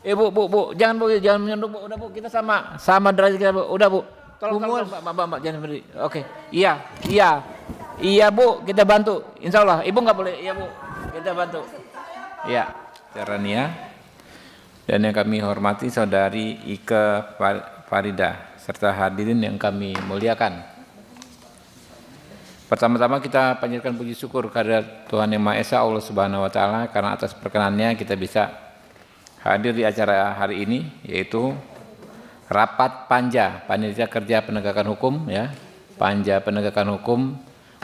Bu, jangan menunduk Bu, udah Bu, kita sama derajat kita Bu, udah Bu. Tolong Mbak, jangan berdiri. Oke, iya Bu, kita bantu. Insya Allah, Ibu nggak boleh, iya Bu, kita bantu. Iya, Rania. Dan yang kami hormati Saudari Ike Farida serta hadirin yang kami muliakan. Pertama-tama kita panjatkan puji syukur kepada Tuhan Yang Maha Esa Allah Subhanahu wa taala karena atas perkenannya kita bisa hadir di acara hari ini, yaitu rapat Panja Panitia Kerja Penegakan Hukum, ya, Panja Penegakan Hukum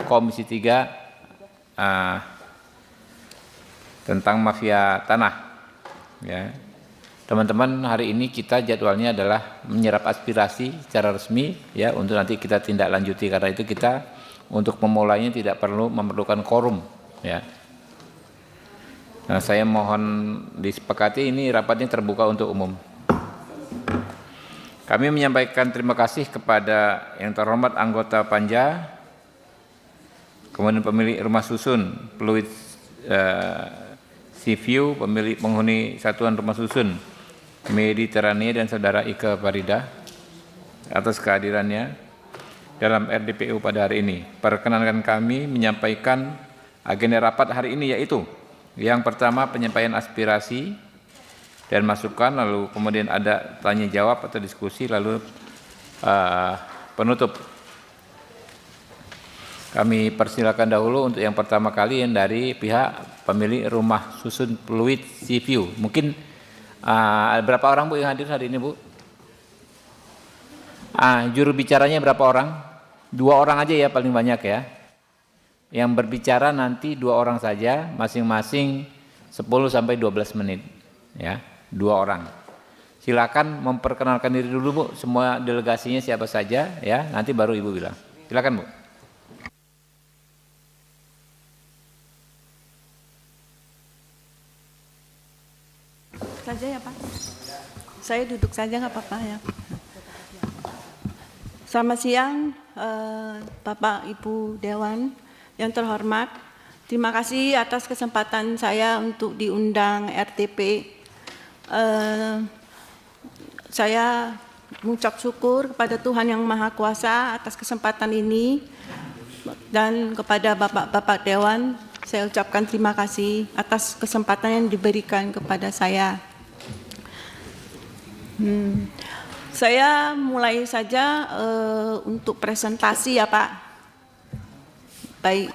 Komisi 3 tentang mafia tanah, ya. Teman-teman, hari ini kita jadwalnya adalah menyerap aspirasi secara resmi, ya, untuk nanti kita tindak lanjuti. Karena itu kita untuk memulainya tidak memerlukan quorum, ya. Nah, saya mohon disepakati ini rapatnya terbuka untuk umum. Kami menyampaikan terima kasih kepada yang terhormat anggota Panja, kemudian pemilik rumah susun Pluit Seaview, pemilik penghuni satuan rumah susun Mediterania dan Saudara Ike Farida atas kehadirannya dalam RDPU pada hari ini. Perkenankan kami menyampaikan agenda rapat hari ini, yaitu yang pertama penyampaian aspirasi dan masukan, lalu kemudian ada tanya jawab atau diskusi, lalu penutup. Kami persilakan dahulu untuk yang pertama kali yang dari pihak pemilik rumah susun Pluit Seaview. Mungkin berapa orang Bu yang hadir hari ini Bu? Juru bicaranya berapa orang? 2 orang aja ya paling banyak ya. Yang berbicara nanti 2 orang saja, masing-masing 10 sampai 12 menit, ya, 2 orang. Silakan memperkenalkan diri dulu Bu, semua delegasinya siapa saja, ya, nanti baru Ibu bilang. Silakan Bu. Saja ya Pak. Saya duduk saja nggak apa-apa ya. Selamat siang Bapak Ibu Dewan yang terhormat. Terima kasih atas kesempatan saya untuk diundang RTP. Saya mengucap syukur kepada Tuhan Yang Maha Kuasa atas kesempatan ini, dan kepada Bapak-Bapak Dewan saya ucapkan terima kasih atas kesempatan yang diberikan kepada saya. Saya mulai saja untuk presentasi ya Pak. Baik.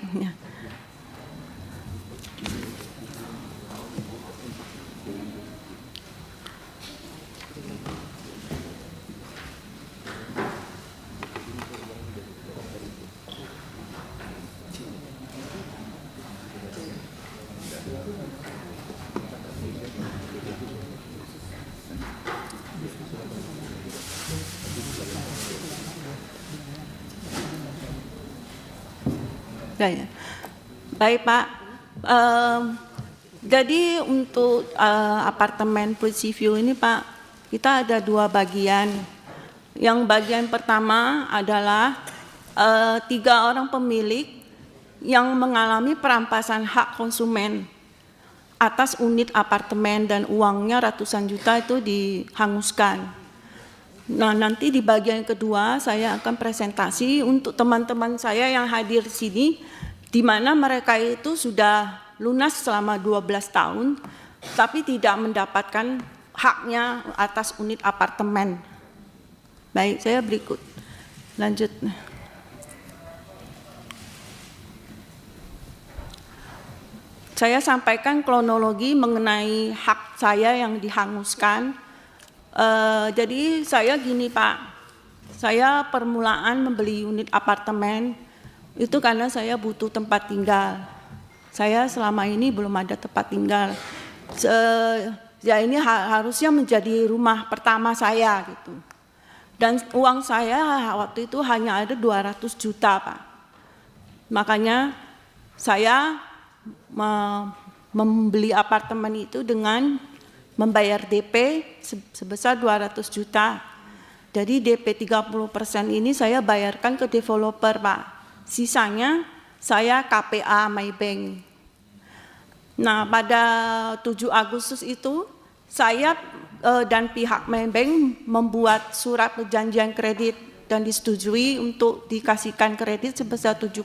Baik Pak, jadi untuk apartemen Pluit Seaview ini Pak, kita ada 2 bagian. Yang bagian pertama adalah 3 orang pemilik yang mengalami perampasan hak konsumen atas unit apartemen dan uangnya ratusan juta itu dihanguskan. Nah, nanti di bagian kedua saya akan presentasi untuk teman-teman saya yang hadir di sini, di mana mereka itu sudah lunas selama 12 tahun, tapi tidak mendapatkan haknya atas unit apartemen. Baik, saya berikut. Lanjut. Saya sampaikan kronologi mengenai hak saya yang dihanguskan. Jadi saya gini Pak, saya permulaan membeli unit apartemen itu karena saya butuh tempat tinggal. Saya selama ini belum ada tempat tinggal. Ya ini harusnya menjadi rumah pertama saya gitu. Dan uang saya waktu itu hanya ada 200 juta Pak. Makanya saya membeli apartemen itu dengan membayar DP sebesar 200 juta. Jadi DP 30% ini saya bayarkan ke developer Pak. Sisanya saya KPA Maybank. Nah pada 7 Agustus itu saya dan pihak Maybank membuat surat perjanjian kredit dan disetujui untuk dikasihkan kredit sebesar 70%.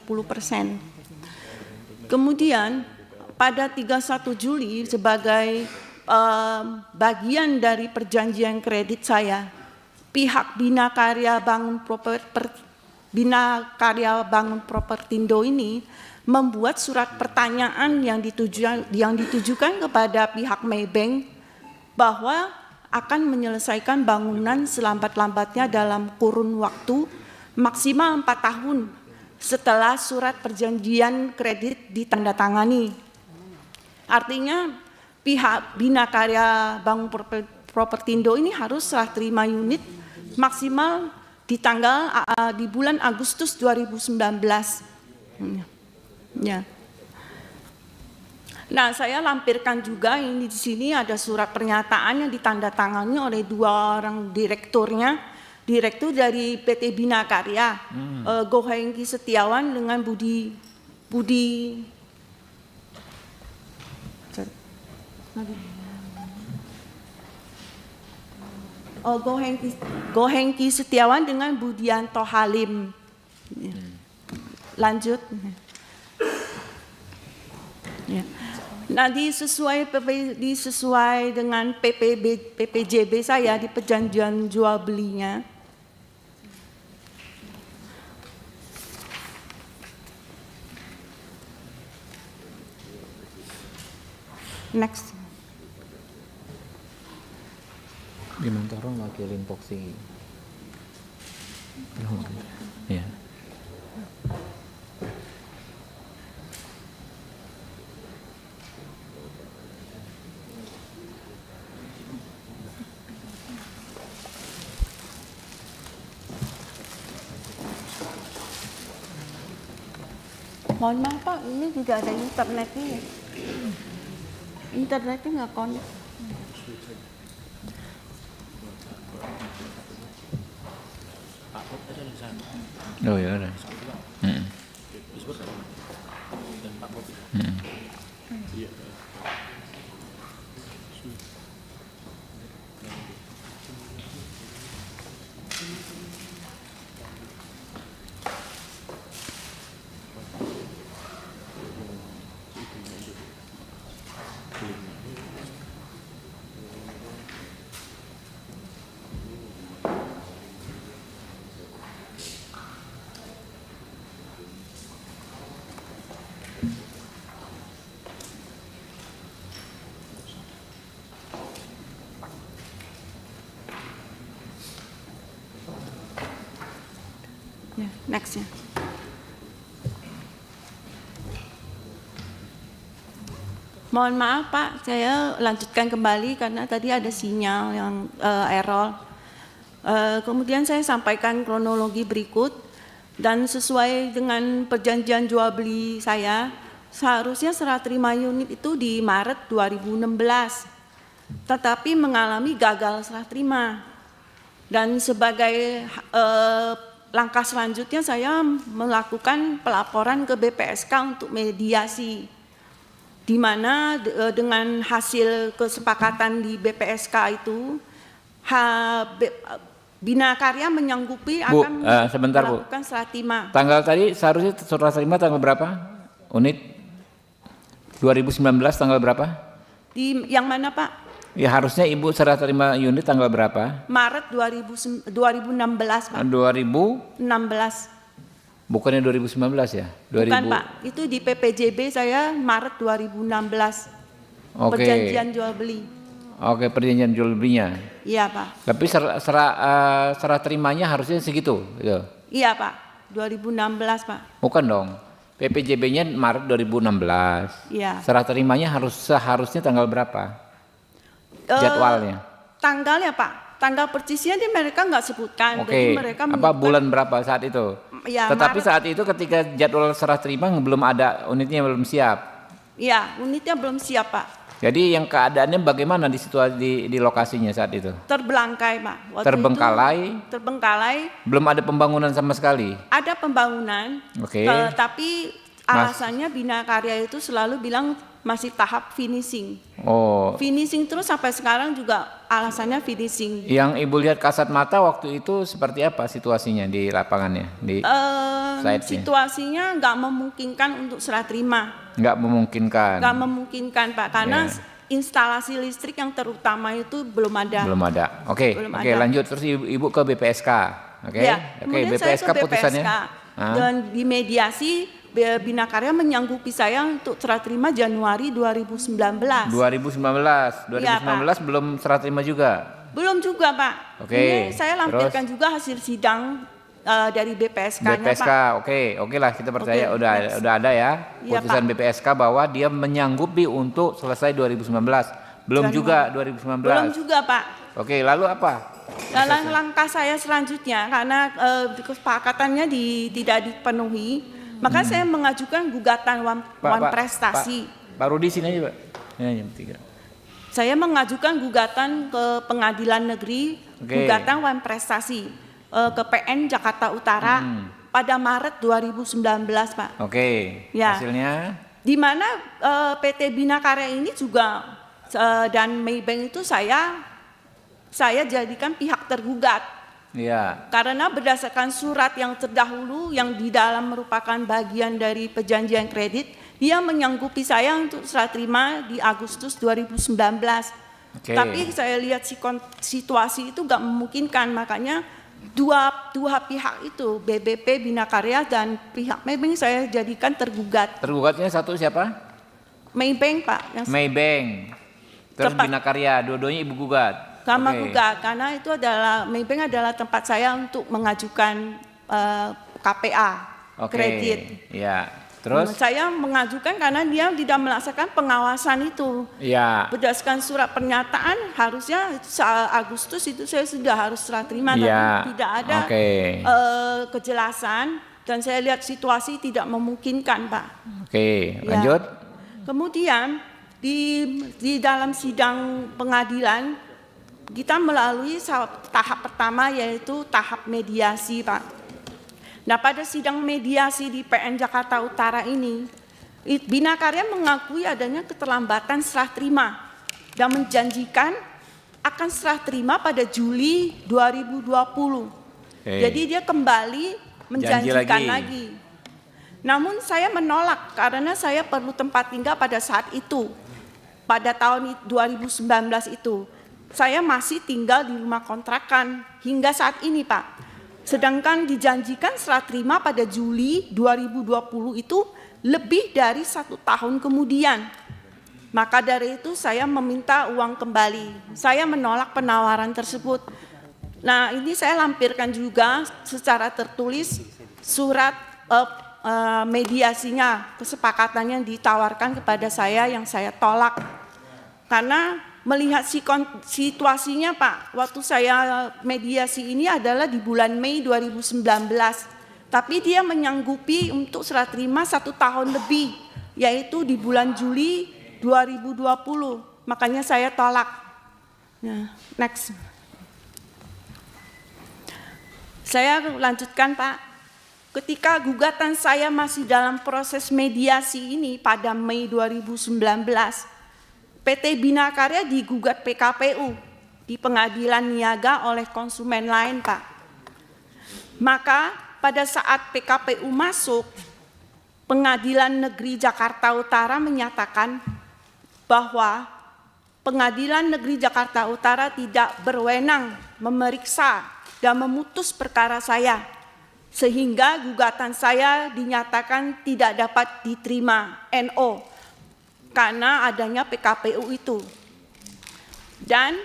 Kemudian pada 31 Juli sebagai bagian dari perjanjian kredit saya, pihak Bina Karya Bangun Propertindo ini membuat surat pertanyaan yang ditujukan kepada pihak Maybank bahwa akan menyelesaikan bangunan selambat-lambatnya dalam kurun waktu maksimal 4 tahun setelah surat perjanjian kredit ditandatangani. Artinya pihak Bina Karya Bangun Propertindo ini harus serah terima unit maksimal di bulan Agustus 2019. Ya. Nah, saya lampirkan juga ini di sini ada surat pernyataan yang ditandatangani oleh 2 orang direkturnya, direktur dari PT Bina Karya, Gohengki Setiawan dengan Budi Gohengki Setiawan dengan Budianto Halim. Lanjut. Ya. Nah, disesuai dengan PPJB saya di perjanjian jual belinya. Next. Bimantoro wakilin Poksi. Ya. Mohon maaf Pak, ini tidak ada internetnya ya. Internetnya nggak connect. Oh ya ada. Ya, next ya. Mohon maaf Pak, saya lanjutkan kembali karena tadi ada sinyal yang error. Kemudian saya sampaikan kronologi berikut dan sesuai dengan perjanjian jual beli saya, seharusnya serah terima unit itu di Maret 2016, tetapi mengalami gagal serah terima. Dan sebagai langkah selanjutnya saya melakukan pelaporan ke BPSK untuk mediasi, di mana dengan hasil kesepakatan di BPSK itu Bina Karya menyanggupi akan sebentar, melakukan serah terima. Tanggal tadi seharusnya serah terima tanggal berapa? Unit 2019 tanggal berapa? Di yang mana Pak? Ya harusnya Ibu serah terima unit tanggal berapa? Maret 2016 Pak. 2016. Bukannya 2019 ya? Bukan Pak, itu di PPJB saya Maret 2016. Oke. Perjanjian jual beli. Oke, perjanjian jual belinya. Iya Pak. Tapi serah terimanya harusnya segitu, gitu. Iya Pak, 2016 Pak. Bukan dong. PPJB-nya Maret 2016. Iya. Serah terimanya seharusnya tanggal berapa? Jadwalnya. Tanggalnya Pak, tanggal persisnya mereka nggak sebutkan. Oke. Jadi mereka apa bulan berapa saat itu? Ya, Tetapi Maret. saat itu ketika jadwal serah terima belum ada, unitnya belum siap. Iya, unitnya belum siap Pak. Jadi yang keadaannya bagaimana di situasi di lokasinya saat itu? Terbelangkai Pak. Waktu Terbengkalai. itu, terbengkalai. Belum ada pembangunan sama sekali. Ada pembangunan. Oke. Tapi alasannya Bina Karya itu selalu bilang masih tahap finishing. Oh, Finishing terus sampai sekarang juga alasannya finishing. yang Ibu lihat kasat mata waktu itu seperti apa situasinya di lapangannya, di site-nya? Situasinya nggak memungkinkan untuk serah terima. Nggak memungkinkan. Nggak memungkinkan Pak, karena Ya. instalasi listrik yang terutama itu belum ada. Belum ada. Oke, Belum oke, ada. lanjut terus Ibu ke BPSK. Oke. Ya, Oke, kemudian saya BPSK ke putusannya. BPSK Hah? dan di mediasi Bina Karya menyanggupi saya untuk serah terima Januari 2019. 2019 Iya, Pak. belum serah terima juga. Belum juga Pak. Oke, Ini saya terus? lampirkan juga hasil sidang dari BPSK-nya BPSK, Pak. oke lah kita percaya Oke, next. udah ada ya Iya, putusan Pak. BPSK bahwa dia menyanggupi untuk selesai 2019. Belum Januari. juga 2019. Belum juga Pak. Oke, lalu apa? Dalam langkah saya selanjutnya karena kesepakatannya tidak dipenuhi, maka saya mengajukan gugatan wan prestasi. Pak Rudi sini aja, Pak. Ini jam 3. Saya mengajukan gugatan ke Pengadilan Negeri, Oke. gugatan wan prestasi ke PN Jakarta Utara pada Maret 2019, Pak. Oke. Ya. Hasilnya Di mana PT Bina Karya ini juga dan Maybank itu saya jadikan pihak tergugat. ya. Karena berdasarkan surat yang terdahulu yang di dalam merupakan bagian dari perjanjian kredit, dia menyanggupi saya untuk serah terima di Agustus 2019. Oke. Tapi saya lihat situasi itu gak memungkinkan, makanya dua pihak itu, BBP Bina Karya dan pihak Maybank saya jadikan tergugat. Tergugatnya satu siapa? Maybank Pak, yang Maybank. Terus Tepat. Bina Karya, dua-duanya Ibu gugat. sama Oke. gugat, karena itu adalah Maybank adalah tempat saya untuk mengajukan KPA Oke. kredit. Ya. Terus? Saya mengajukan karena dia tidak melaksanakan pengawasan itu. Ya. Berdasarkan surat pernyataan harusnya Agustus itu saya sudah harus serah terima, Ya. tapi tidak ada Oke. kejelasan dan saya lihat situasi tidak memungkinkan, Pak. Oke, Ya. lanjut. Kemudian di dalam sidang pengadilan kita melalui tahap pertama yaitu tahap mediasi, Pak. Nah, pada sidang mediasi di PN Jakarta Utara ini, Bina Karya mengakui adanya keterlambatan serah terima dan menjanjikan akan serah terima pada Juli 2020. Oke. Jadi dia kembali menjanjikan Janji lagi. Namun saya menolak karena saya perlu tempat tinggal pada saat itu. Pada tahun 2019 itu. Saya masih tinggal di rumah kontrakan hingga saat ini, Pak. Sedangkan dijanjikan serah terima pada Juli 2020 itu lebih dari 1 tahun kemudian. Maka dari itu saya meminta uang kembali. Saya menolak penawaran tersebut. Nah, ini saya lampirkan juga secara tertulis surat mediasinya, kesepakatannya ditawarkan kepada saya yang saya tolak. Karena melihat situasinya, Pak, waktu saya mediasi ini adalah di bulan Mei 2019. Tapi dia menyanggupi untuk serah terima 1 tahun lebih, yaitu di bulan Juli 2020. Makanya saya tolak. Nah, next. Saya lanjutkan, Pak. Ketika gugatan saya masih dalam proses mediasi ini pada Mei 2019, PT Bina Karya digugat PKPU di pengadilan niaga oleh konsumen lain, Pak. Maka pada saat PKPU masuk, Pengadilan Negeri Jakarta Utara menyatakan bahwa Pengadilan Negeri Jakarta Utara tidak berwenang memeriksa dan memutus perkara saya, sehingga gugatan saya dinyatakan tidak dapat diterima NO. Karena adanya PKPU itu. Dan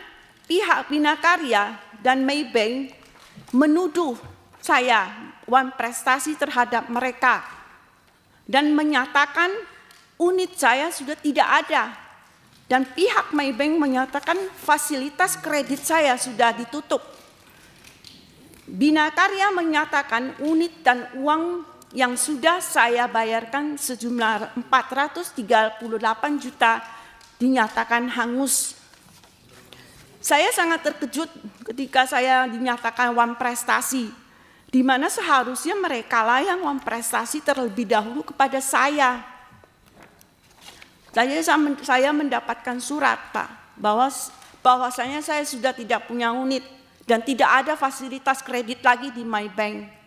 pihak Bina Karya dan Maybank menuduh saya wan prestasi terhadap mereka dan menyatakan unit saya sudah tidak ada. Dan pihak Maybank menyatakan fasilitas kredit saya sudah ditutup. Bina Karya menyatakan unit dan uang yang sudah saya bayarkan sejumlah 438 juta dinyatakan hangus. Saya sangat terkejut ketika saya dinyatakan wan prestasi, di mana seharusnya mereka lah yang wan prestasi terlebih dahulu kepada saya. Jadi saya mendapatkan surat, Pak, bahwasanya saya sudah tidak punya unit dan tidak ada fasilitas kredit lagi di MyBank.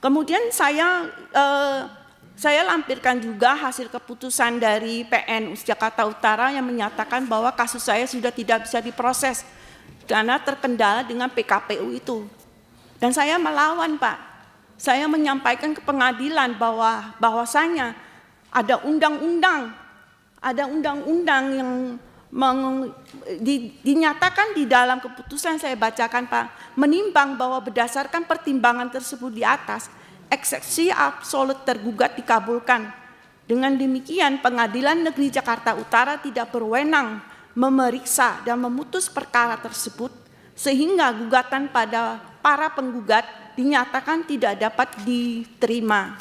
Kemudian saya lampirkan juga hasil keputusan dari PN Jakarta Utara yang menyatakan bahwa kasus saya sudah tidak bisa diproses karena terkendala dengan PKPU itu. Dan saya melawan, Pak. Saya menyampaikan ke pengadilan bahwasanya ada undang-undang yang dinyatakan di dalam keputusan saya bacakan, Pak, menimbang bahwa berdasarkan pertimbangan tersebut di atas, eksepsi absolut tergugat dikabulkan. Dengan demikian, Pengadilan Negeri Jakarta Utara tidak berwenang memeriksa dan memutus perkara tersebut, sehingga gugatan pada para penggugat dinyatakan tidak dapat diterima.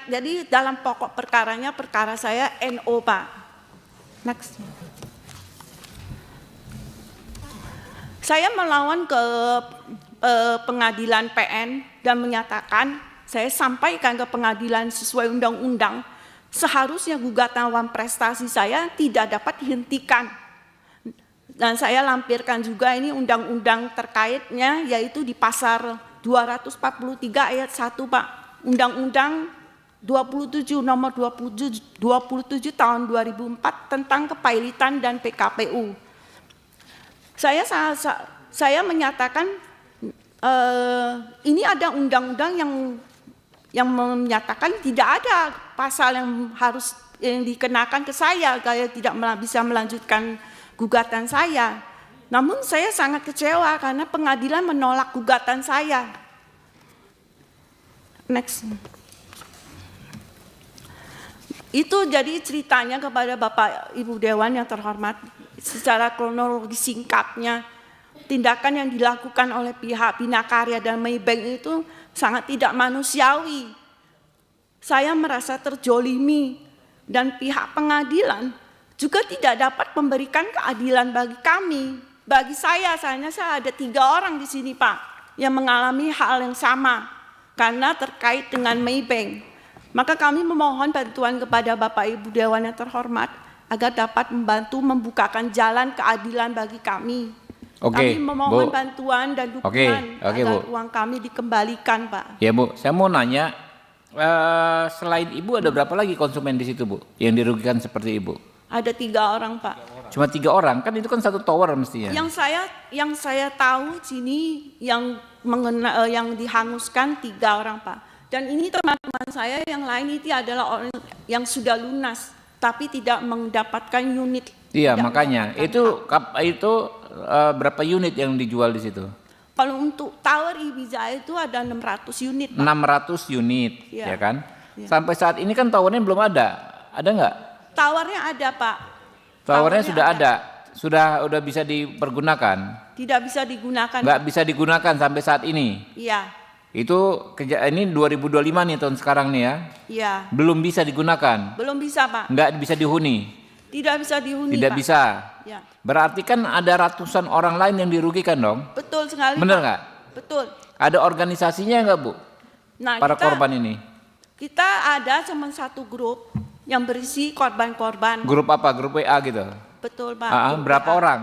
Jadi dalam pokok perkaranya, perkara saya NO, Pak. Next. Saya melawan ke pengadilan PN dan menyatakan, saya sampaikan ke pengadilan sesuai undang-undang, seharusnya gugatan awan prestasi saya tidak dapat dihentikan. Dan saya lampirkan juga ini undang-undang terkaitnya, yaitu di pasar 243 ayat 1, Pak. Undang-undang 27 nomor 27 tahun 2004 tentang kepailitan dan PKPU. Saya menyatakan ini ada undang-undang yang menyatakan tidak ada pasal yang harus dikenakan ke saya tidak bisa melanjutkan gugatan saya. Namun saya sangat kecewa karena pengadilan menolak gugatan saya. Next. Itu jadi ceritanya kepada Bapak Ibu Dewan yang terhormat. Secara kronologi singkatnya, tindakan yang dilakukan oleh pihak Bina Karya dan MyBank itu sangat tidak manusiawi. Saya merasa terjolimi dan pihak pengadilan juga tidak dapat memberikan keadilan bagi kami. Bagi saya ada 3 orang di sini, Pak, yang mengalami hal yang sama karena terkait dengan MyBank. Maka kami memohon bantuan kepada Bapak Ibu Dewan yang terhormat agar dapat membantu membukakan jalan keadilan bagi kami. Kami memohon bantuan dan dukungan agar Bu, uang kami dikembalikan, Pak. Ya, Bu, saya mau nanya, selain Ibu ada berapa lagi konsumen di situ, Bu, yang dirugikan seperti Ibu? Ada 3 orang, Pak. Cuma 3 orang, kan itu kan satu tower mestinya. Yang saya tahu sini yang dihanguskan 3 orang, Pak. Dan ini teman-teman saya yang lain itu adalah orang yang sudah lunas tapi tidak mendapatkan unit. Iya, makanya itu berapa unit yang dijual di situ? Kalau untuk Tower Ibiza itu ada 600 unit, Pak. 600 unit, ya kan? Ya. Sampai saat ini kan towernya belum ada nggak? Towernya ada, Pak. Towernya sudah ada. Sudah bisa dipergunakan? Tidak bisa digunakan. Nggak bisa digunakan sampai saat ini? Iya. Itu ini 2025 nih tahun sekarang nih ya? Iya. Belum bisa digunakan? Belum bisa, Pak. Nggak bisa dihuni? Tidak bisa dihuni, Tidak Pak. bisa? Ya. Berarti kan ada ratusan orang lain yang dirugikan dong? Betul sekali, Bener Pak. nggak? Betul. Ada organisasinya nggak, Bu? Nah, para korban ini? Kita ada cuma satu grup yang berisi korban-korban. Grup apa? Grup WA gitu? Betul, Pak. Berapa orang?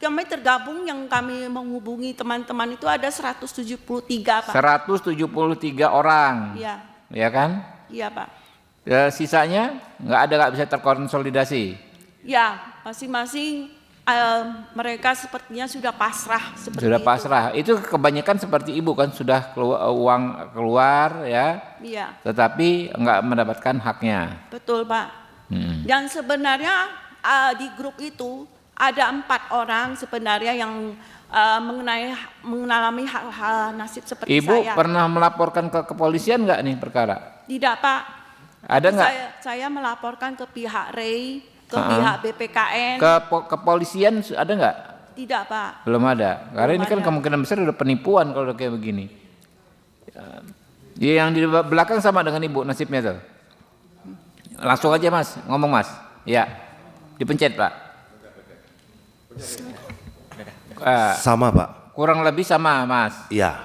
Kami tergabung yang kami menghubungi teman-teman itu ada 173, Pak. 173 orang. Iya. Ya kan? Iya, Pak. Ya, sisanya nggak bisa terkonsolidasi? Ya, masing-masing mereka sepertinya sudah pasrah seperti sudah itu. Pasrah. Itu kebanyakan seperti Ibu kan sudah uang keluar ya. Iya. Tetapi nggak mendapatkan haknya. Betul, Pak. Dan sebenarnya di grup itu ada 4 orang sebenarnya yang mengalami hal nasib seperti Ibu saya. pernah melaporkan ke kepolisian nggak nih perkara? Tidak, Pak. Ada nggak? Saya melaporkan ke pihak REI, ke pihak BPKN. Ke kepolisian ada nggak? Tidak, Pak. Belum ada. Karena ini kan ada. kemungkinan besar udah penipuan kalau udah kayak begini. Ya, yang di belakang sama dengan Ibu nasibnya tuh. Langsung aja, Mas, ngomong, Mas. Ya, dipencet, Pak. Sama, Pak. Kurang lebih sama, Mas. Iya.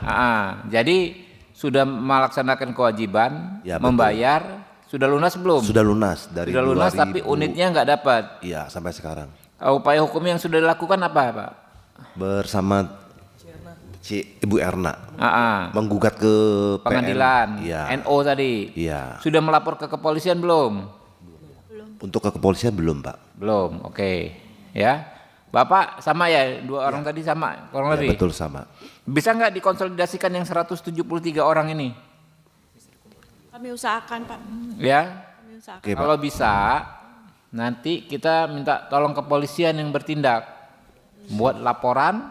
Jadi sudah melaksanakan kewajiban Ya, membayar Sudah lunas belum? Sudah lunas dari Sudah lunas 2000. tapi unitnya nggak dapat. Iya, sampai sekarang. Upaya hukum yang sudah dilakukan apa, Pak? Bersama Ibu Erna menggugat ke Pengadilan, PN. Iya. NO tadi. Iya. Sudah melapor ke kepolisian belum? Untuk ke kepolisian belum, Pak. Belum, oke. Ya, Bapak sama ya, 2 orang tadi sama, kurang Ya, lebih. betul sama. Bisa nggak dikonsolidasikan yang 173 orang ini? Kami usahakan, Pak. Ya, Kami usahakan. Oke, Pak. kalau bisa, nanti kita minta tolong kepolisian yang bertindak. Buat laporan,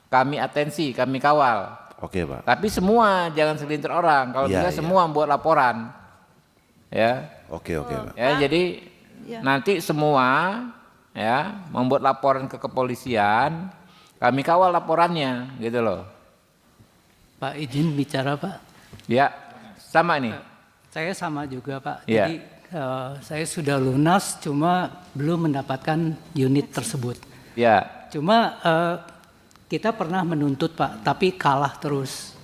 kami atensi, kami kawal. Oke, Pak. Tapi semua, jangan segelintir orang. Kalau Iya, bisa iya. semua buat laporan. Ya, Oke, Pak. ya jadi Ya. nanti semua ya membuat laporan ke kepolisian, kami kawal laporannya, gitu loh. Pak izin bicara Pak. Ya, sama ini. Saya sama juga Pak. Iya. Jadi saya sudah lunas cuma belum mendapatkan unit tersebut. Ya, Cuma kita pernah menuntut Pak, tapi kalah terus.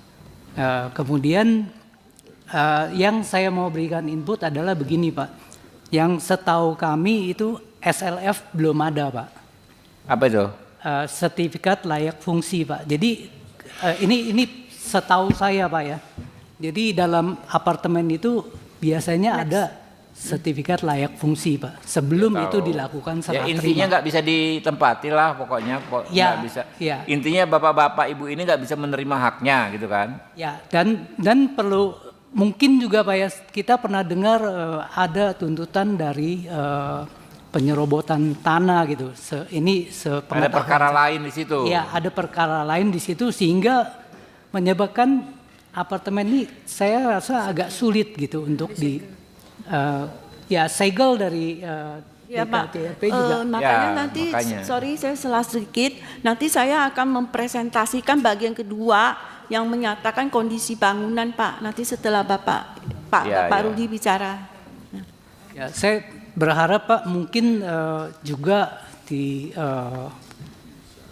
Kemudian yang saya mau berikan input adalah begini Pak. Yang setahu kami itu SLF belum ada Pak. apa itu? Sertifikat layak fungsi Pak. Jadi ini setahu saya Pak ya. Jadi dalam apartemen itu biasanya ada sertifikat layak fungsi Pak. Sebelum itu dilakukan Ya serah intinya terima. nggak bisa ditempati lah pokoknya. Ya, Nggak bisa. ya. Intinya bapak-bapak ibu ini nggak bisa menerima haknya gitu kan? Ya dan perlu mungkin juga Pak ya kita pernah dengar ada tuntutan dari penyerobotan tanah gitu. Ini Ada sepengetahuan perkara lain di situ. Ya, ada perkara lain di situ sehingga menyebabkan apartemen ini saya rasa agak sulit gitu untuk ya segel dari Ya Pak, DKTRP juga. makanya Ya, nanti, makanya. sorry saya salah sedikit, nanti saya akan mempresentasikan bagian kedua yang menyatakan kondisi bangunan Pak, nanti setelah Bapak Ya, Bapak ya. Rudi bicara. Ya, saya berharap Pak mungkin juga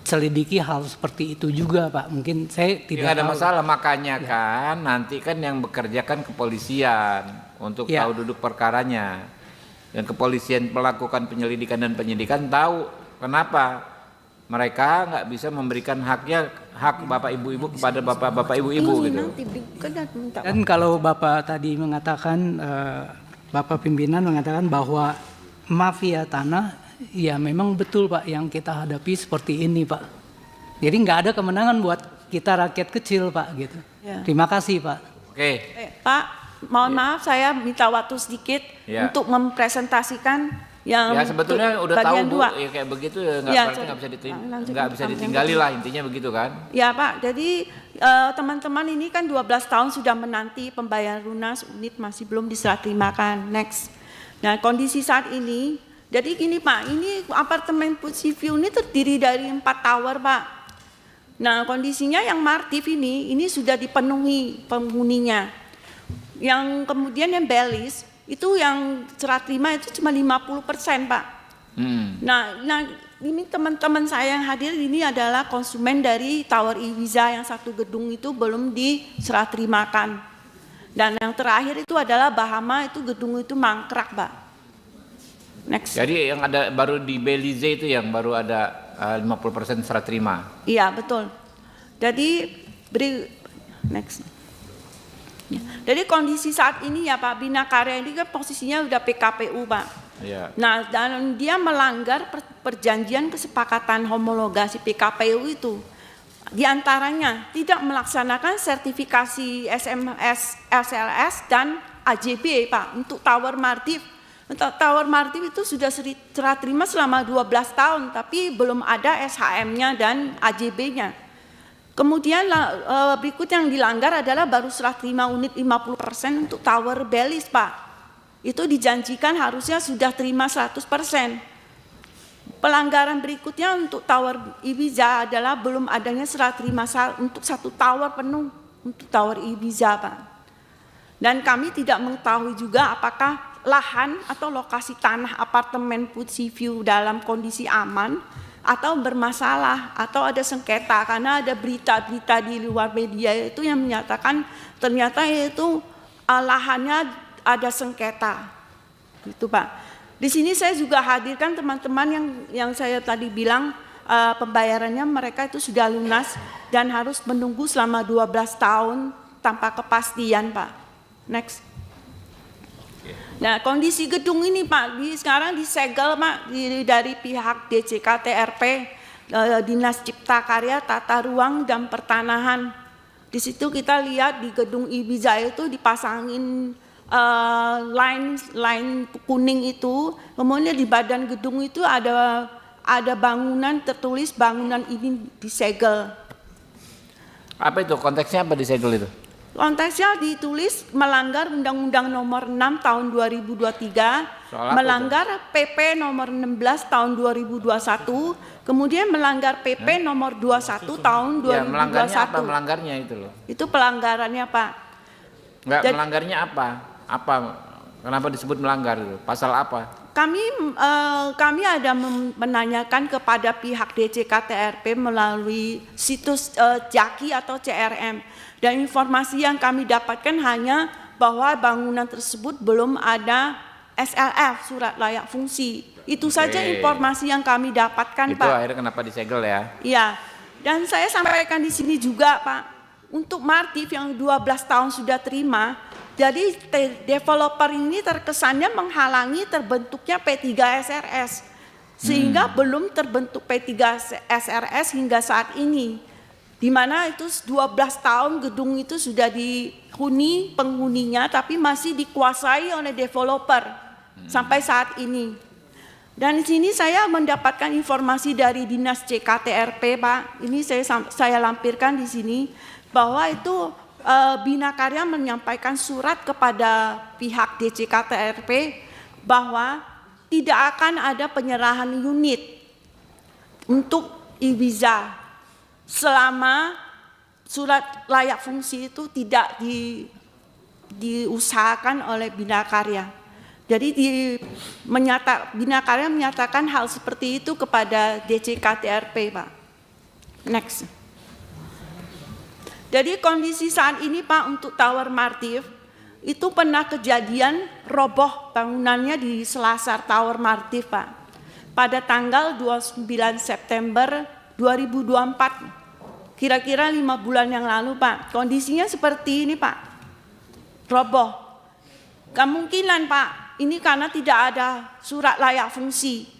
selidiki hal seperti itu juga Pak. Mungkin saya Ya, tidak nggak ada tahu. masalah makanya kan nanti kan yang bekerja kan kepolisian untuk Ya. tahu duduk perkaranya. Dan kepolisian melakukan penyelidikan dan penyidikan tahu kenapa mereka nggak bisa memberikan hak bapak ibu-ibu kepada bapak ibu-ibu Ini gitu. nanti berikan dan minta. Dan kalau Bapak tadi mengatakan, Bapak pimpinan mengatakan bahwa mafia tanah, ya memang betul Pak yang kita hadapi seperti ini Pak. Jadi nggak ada kemenangan buat kita rakyat kecil Pak gitu. Ya. Terima kasih Pak. Oke. Pak, mohon maaf saya minta waktu sedikit Ya. untuk mempresentasikan yang Ya sebetulnya untuk udah tahu bagian Bu, dua. ya kayak begitu ya nggak Ya, berarti sorry. nggak bisa Lanjut, nggak bisa Pak. ditinggali lah intinya begitu kan? Ya Pak, jadi teman-teman ini kan 12 tahun sudah menanti pembayaran lunas, unit masih belum diserah terimakan. Next. Nah kondisi saat ini, jadi gini Pak, ini apartemen Pussy View ini terdiri dari 4 tower Pak. Nah kondisinya yang Martif ini sudah dipenuhi penghuninya. Yang kemudian yang Belis, itu yang serah terima itu cuma 50% Pak. Nah ini teman-teman saya yang hadir ini adalah konsumen dari Tower Ibiza yang satu gedung itu belum diserah terimakan. Dan yang terakhir itu adalah Bahama, itu gedung itu mangkrak Pak. Next. Jadi yang ada baru di Belize itu yang baru ada 50% serah terima. Iya betul. Jadi next. Ya. Jadi kondisi saat ini ya Pak, Bina Karya ini kan posisinya udah PKPU Pak. Iya. Nah, dan dia melanggar perjanjian kesepakatan homologasi PKPU itu. Di antaranya tidak melaksanakan sertifikasi SMS, SLS dan AJB Pak untuk Tower Martif. Untuk Tower Martif itu sudah serah terima selama 12 tahun tapi belum ada SHM-nya dan AJB-nya. Kemudian berikut yang dilanggar adalah baru serah terima unit 50% untuk Tower Belis Pak. Itu dijanjikan harusnya sudah terima 100%. Pelanggaran berikutnya untuk Tower Ibiza adalah belum adanya serah terima untuk satu tower penuh untuk Tower Ibiza Pak. Dan kami tidak mengetahui juga apakah lahan atau lokasi tanah apartemen Pussy View dalam kondisi aman atau bermasalah atau ada sengketa, karena ada berita-berita di luar media itu yang menyatakan ternyata itu lahannya ada sengketa, gitu Pak. Di sini saya juga hadirkan teman-teman yang saya tadi bilang pembayarannya mereka itu sudah lunas dan harus menunggu selama 12 tahun tanpa kepastian Pak. Next. Nah kondisi gedung ini Pak, sekarang disegel Pak dari pihak DCK-TRP, Dinas Cipta Karya, Tata Ruang dan Pertanahan. Di situ kita lihat di gedung Ibiza itu dipasangin line kuning itu, kemudian di badan gedung itu ada bangunan tertulis bangunan ini disegel. Apa itu konteksnya, apa disegel itu? Konteksnya ditulis melanggar Undang-Undang Nomor 6 Tahun 2023, melanggar PP Nomor 16 Tahun 2021, kemudian melanggar PP Nomor 21 Tahun 2021. Ya, melanggarnya apa melanggarnya itu loh? Itu pelanggarannya Pak. Enggak, melanggarnya apa? Apa? Kenapa disebut melanggar itu? Pasal apa? Kami ada menanyakan kepada pihak DCK-TRP melalui situs Jaki atau CRM, dan informasi yang kami dapatkan hanya bahwa bangunan tersebut belum ada SLF, surat layak fungsi. Itu saja informasi yang kami dapatkan itu Pak. Itu akhirnya kenapa disegel ya? Iya, dan saya sampaikan di sini juga Pak, untuk Martif yang 12 tahun sudah terima, jadi developer ini terkesannya menghalangi terbentuknya P3 SRS, sehingga belum terbentuk P3 SRS hingga saat ini, di mana itu 12 tahun gedung itu sudah dihuni penghuninya, tapi masih dikuasai oleh developer sampai saat ini. Dan di sini saya mendapatkan informasi dari Dinas CKTRP Pak, ini saya lampirkan di sini, bahwa itu Bina Karya menyampaikan surat kepada pihak DCK-TRP bahwa tidak akan ada penyerahan unit untuk Ibiza selama surat layak fungsi itu tidak diusahakan oleh Bina Karya. Jadi Bina Karya menyatakan hal seperti itu kepada DCK-TRP Pak. Next. Jadi kondisi saat ini Pak untuk Tower Martif itu pernah kejadian roboh bangunannya di Selasar Tower Martif Pak. Pada tanggal 29 September 2024, kira-kira 5 bulan yang lalu Pak. Kondisinya seperti ini Pak, roboh. Kemungkinan Pak, ini karena tidak ada surat layak fungsi.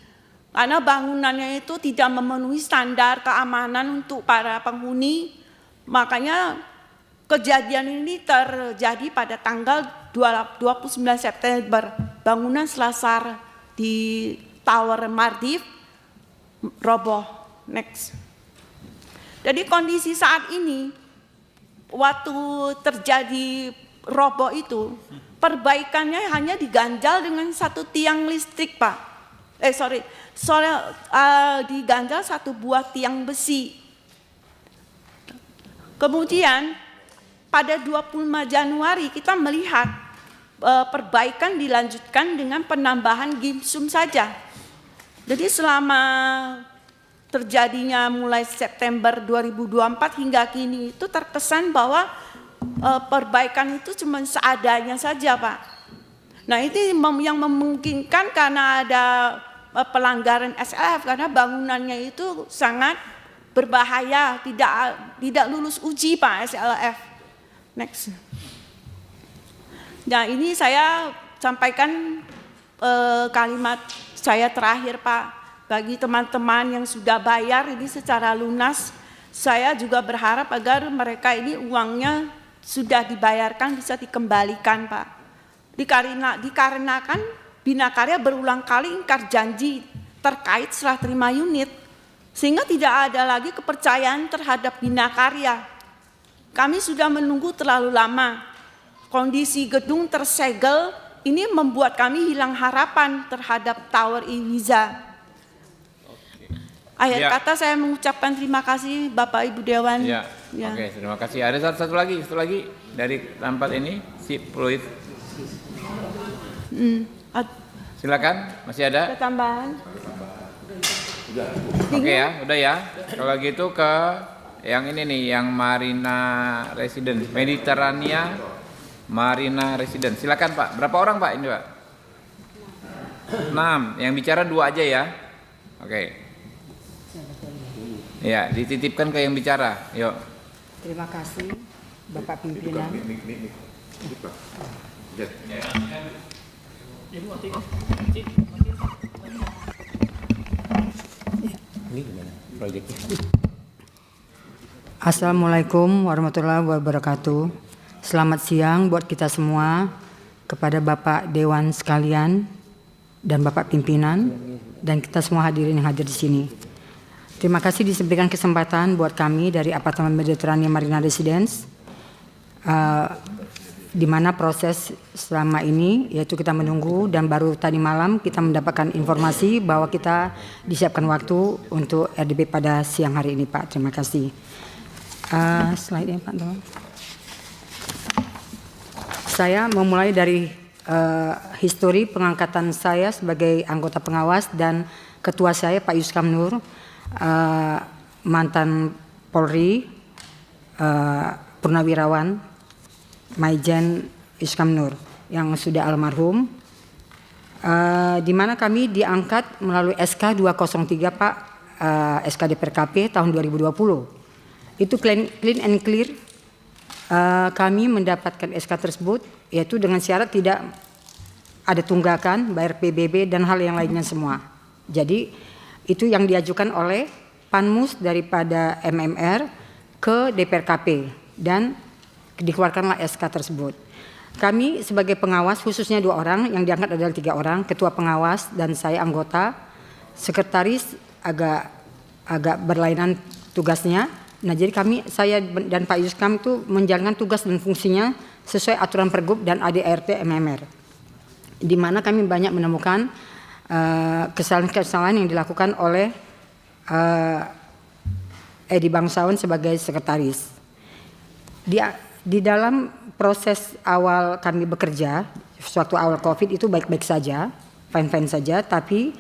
Karena bangunannya itu tidak memenuhi standar keamanan untuk para penghuni. Makanya kejadian ini terjadi pada tanggal 29 September. Bangunan Selasar di Tower Martif roboh. Next. Jadi kondisi saat ini, waktu terjadi roboh itu, perbaikannya hanya diganjal dengan satu tiang listrik Pak. Diganjal satu buah tiang besi. Kemudian pada 25 Januari kita melihat perbaikan dilanjutkan dengan penambahan gimsum saja. Jadi selama terjadinya mulai September 2024 hingga kini itu terkesan bahwa perbaikan itu cuma seadanya saja Pak. Nah itu yang memungkinkan karena ada pelanggaran SLF, karena bangunannya itu sangat berbahaya, tidak lulus uji Pak SLF. Next. Nah ini saya sampaikan kalimat saya terakhir Pak, bagi teman-teman yang sudah bayar ini secara lunas, saya juga berharap agar mereka ini uangnya sudah dibayarkan bisa dikembalikan Pak. Dikarenakan Bina Karya berulang kali ingkar janji terkait serah terima unit, sehingga tidak ada lagi kepercayaan terhadap Bina Karya. Kami sudah menunggu terlalu lama. Kondisi gedung tersegel ini membuat kami hilang harapan terhadap Tower Ibiza. Akhir kata saya mengucapkan terima kasih Bapak Ibu Dewan. Ya. Oke, terima kasih. Ada satu lagi dari tempat ini, si Fluid. Silakan, masih ada? Ada tambahan? Oke ya, udah ya. Kalau gitu ke yang ini nih, yang Marina Residence, Mediterania Marina Residence. Silakan Pak. Berapa orang Pak ini Pak? 6. Yang bicara 2 aja ya. Oke. Ya, dititipkan ke yang bicara. Yuk. Terima kasih Bapak Pimpinan. Assalamualaikum warahmatullahi wabarakatuh. Selamat siang buat kita semua, kepada Bapak Dewan sekalian dan Bapak Pimpinan dan kita semua hadirin yang hadir di sini. Terima kasih diberikan kesempatan buat kami dari Apartemen Mediterania Marina Residence, di mana proses selama ini yaitu kita menunggu, dan baru tadi malam kita mendapatkan informasi bahwa kita disiapkan waktu untuk RDP pada siang hari ini Pak. Terima kasih. Slide-nya Pak tolong. Saya memulai dari histori pengangkatan saya sebagai anggota pengawas, dan ketua saya Pak Yuskam Nur, mantan Polri, Purnawirawan Maijen Yuskam Nur yang sudah almarhum, di mana kami diangkat melalui SK 203 Pak, SK DPRKP tahun 2020. Itu clean and clear. Kami mendapatkan SK tersebut yaitu dengan syarat tidak ada tunggakan, bayar PBB dan hal yang lainnya semua. Jadi itu yang diajukan oleh Panmus daripada MMR ke DPRKP dan dikeluarkanlah SK tersebut. Kami sebagai pengawas khususnya 2 orang, yang diangkat adalah 3 orang, ketua pengawas dan saya anggota. Sekretaris agak berlainan tugasnya. Nah, jadi saya dan Pak Yuskam itu menjalankan tugas dan fungsinya sesuai aturan Pergub dan ADART MMR. Di mana kami banyak menemukan kesalahan-kesalahan yang dilakukan oleh Edi Bangsawan sebagai sekretaris. Di dalam proses awal kami bekerja, suatu awal COVID itu baik-baik saja, fine-fine saja, tapi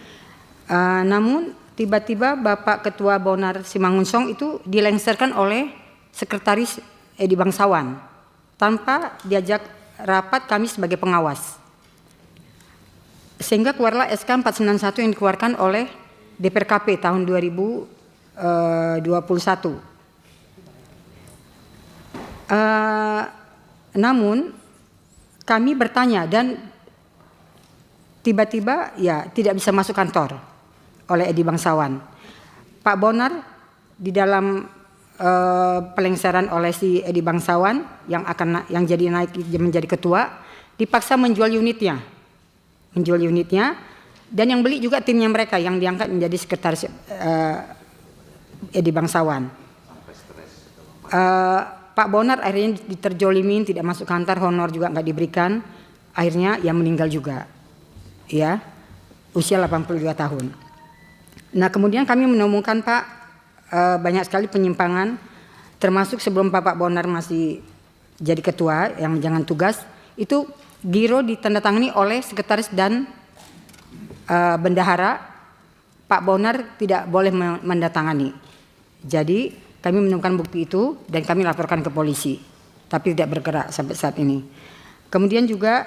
namun tiba-tiba Bapak Ketua Bonar Simangunsong itu dilengserkan oleh Sekretaris Edi Bangsawan tanpa diajak rapat kami sebagai pengawas. Sehingga keluarlah SK 491 yang dikeluarkan oleh DPRKP tahun 2021. Namun kami bertanya dan tiba-tiba ya tidak bisa masuk kantor oleh Edi Bangsawan. Pak Bonar di dalam pelengseran oleh si Edi Bangsawan yang jadi naik menjadi ketua, dipaksa menjual unitnya, dan yang beli juga timnya mereka yang diangkat menjadi sekretaris Edi Bangsawan. Pak Bonar akhirnya diterjolimin, tidak masuk kantor, honor juga nggak diberikan, akhirnya ia meninggal juga, ya, usia 82 tahun. Nah, kemudian kami menemukan Pak banyak sekali penyimpangan, termasuk sebelum Pak Bonar masih jadi ketua yang jangan tugas, itu giro ditandatangani oleh sekretaris dan bendahara. Pak Bonar tidak boleh mendatangani. Jadi kami menemukan bukti itu dan kami laporkan ke polisi, tapi tidak bergerak sampai saat ini. Kemudian juga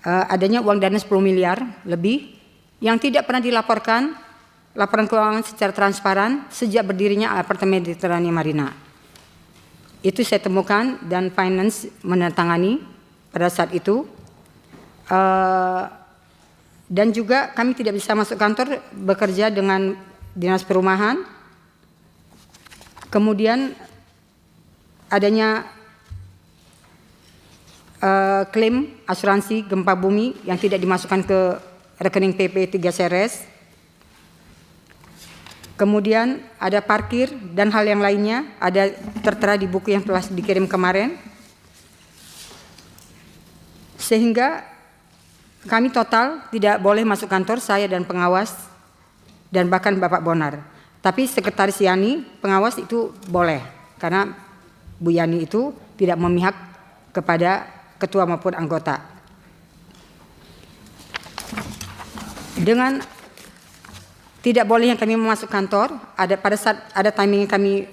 adanya uang dana 10 miliar lebih yang tidak pernah dilaporkan, laporan keuangan secara transparan sejak berdirinya Apartemen Mediterania Marina. Itu saya temukan dan finance menandatangani pada saat itu. Dan juga kami tidak bisa masuk kantor bekerja dengan dinas perumahan. Kemudian adanya klaim asuransi gempa bumi yang tidak dimasukkan ke rekening PP 3 Seres. Kemudian ada parkir dan hal yang lainnya, ada tertera di buku yang telah dikirim kemarin. Sehingga kami total tidak boleh masuk kantor, saya dan pengawas dan bahkan Bapak Bonar. Tapi Sekretaris Yani, pengawas itu boleh, karena Bu Yani itu tidak memihak kepada ketua maupun anggota. Dengan tidak boleh yang kami masuk kantor, pada saat ada timing kami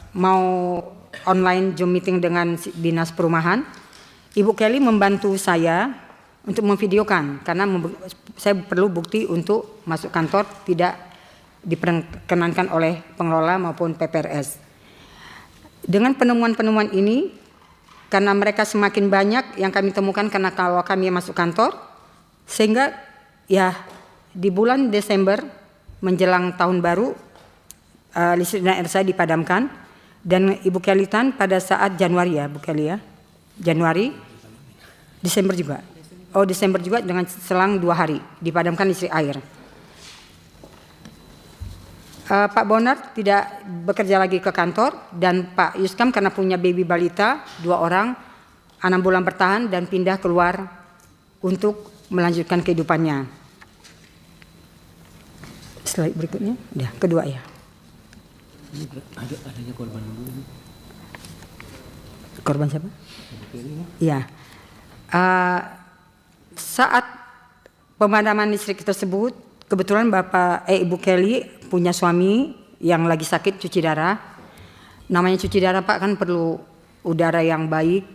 mau online Zoom meeting dengan dinas perumahan, Ibu Kelly membantu saya untuk memvideokan karena saya perlu bukti untuk masuk kantor tidak diperkenankan oleh pengelola maupun PPRS. Dengan penemuan-penemuan ini, karena mereka semakin banyak yang kami temukan karena kalau kami masuk kantor, sehingga ya di bulan Desember menjelang tahun baru listrik dan air saya dipadamkan, dan Ibu Kelly Tan pada saat Januari ya Bu Kelly ya, Januari, Desember juga. Oh Desember juga dengan selang 2 hari dipadamkan listrik air. Pak Bonar tidak bekerja lagi ke kantor dan Pak Yuskam karena punya baby balita 2 orang 6 bulan bertahan dan pindah keluar untuk melanjutkan kehidupannya. Slide berikutnya, ya kedua ya. Adanya korban dulu. Korban siapa? Iya. Saat pemadaman listrik tersebut, kebetulan Ibu Kelly punya suami yang lagi sakit cuci darah. Namanya cuci darah Pak kan perlu udara yang baik.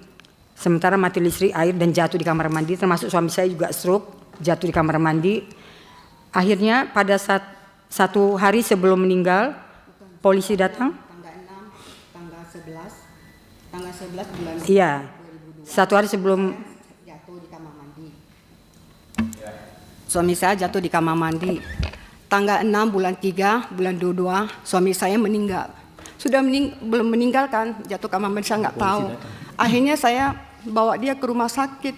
Sementara mati listrik, air dan jatuh di kamar mandi, termasuk suami saya juga stroke, jatuh di kamar mandi. Akhirnya pada saat 1 hari sebelum meninggal, polisi datang. Tanggal 11 bulan. Iya. 1 hari sebelum Jatuh di kamar mandi. Suami saya jatuh di kamar mandi. Tanggal 6 bulan 3 bulan 22 suami saya meninggal. Sudah belum meninggal kan, jatuh kamar mandi saya nggak tahu. Akhirnya saya bawa dia ke rumah sakit.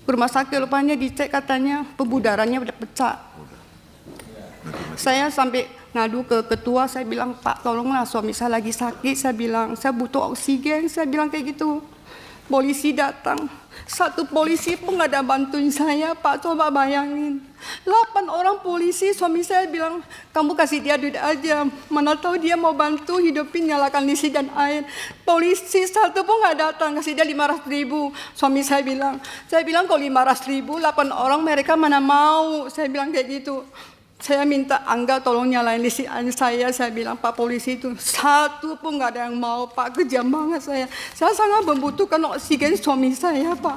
Ke rumah sakit rupanya dicek katanya pembuluh darahnya udah pecah. Saya sampai ngadu ke ketua, saya bilang Pak tolonglah suami saya lagi sakit, saya bilang saya butuh oksigen, saya bilang kayak gitu. Polisi datang, 1 polisi pun nggak ada bantuin saya Pak, coba bayangin. 8 orang polisi, suami saya bilang kamu kasih dia duit aja, mana tahu dia mau bantu hidupin nyalakan listrik dan air. Polisi 1 pun nggak datang, kasih dia 500.000. Suami saya bilang kalau 500.000 8 orang mereka mana mau, saya bilang kayak gitu. Saya minta Angga tolong nyalain listrik saya bilang Pak polisi itu 1 pun nggak ada yang mau Pak, kejam banget saya sangat membutuhkan oksigen suami saya Pak.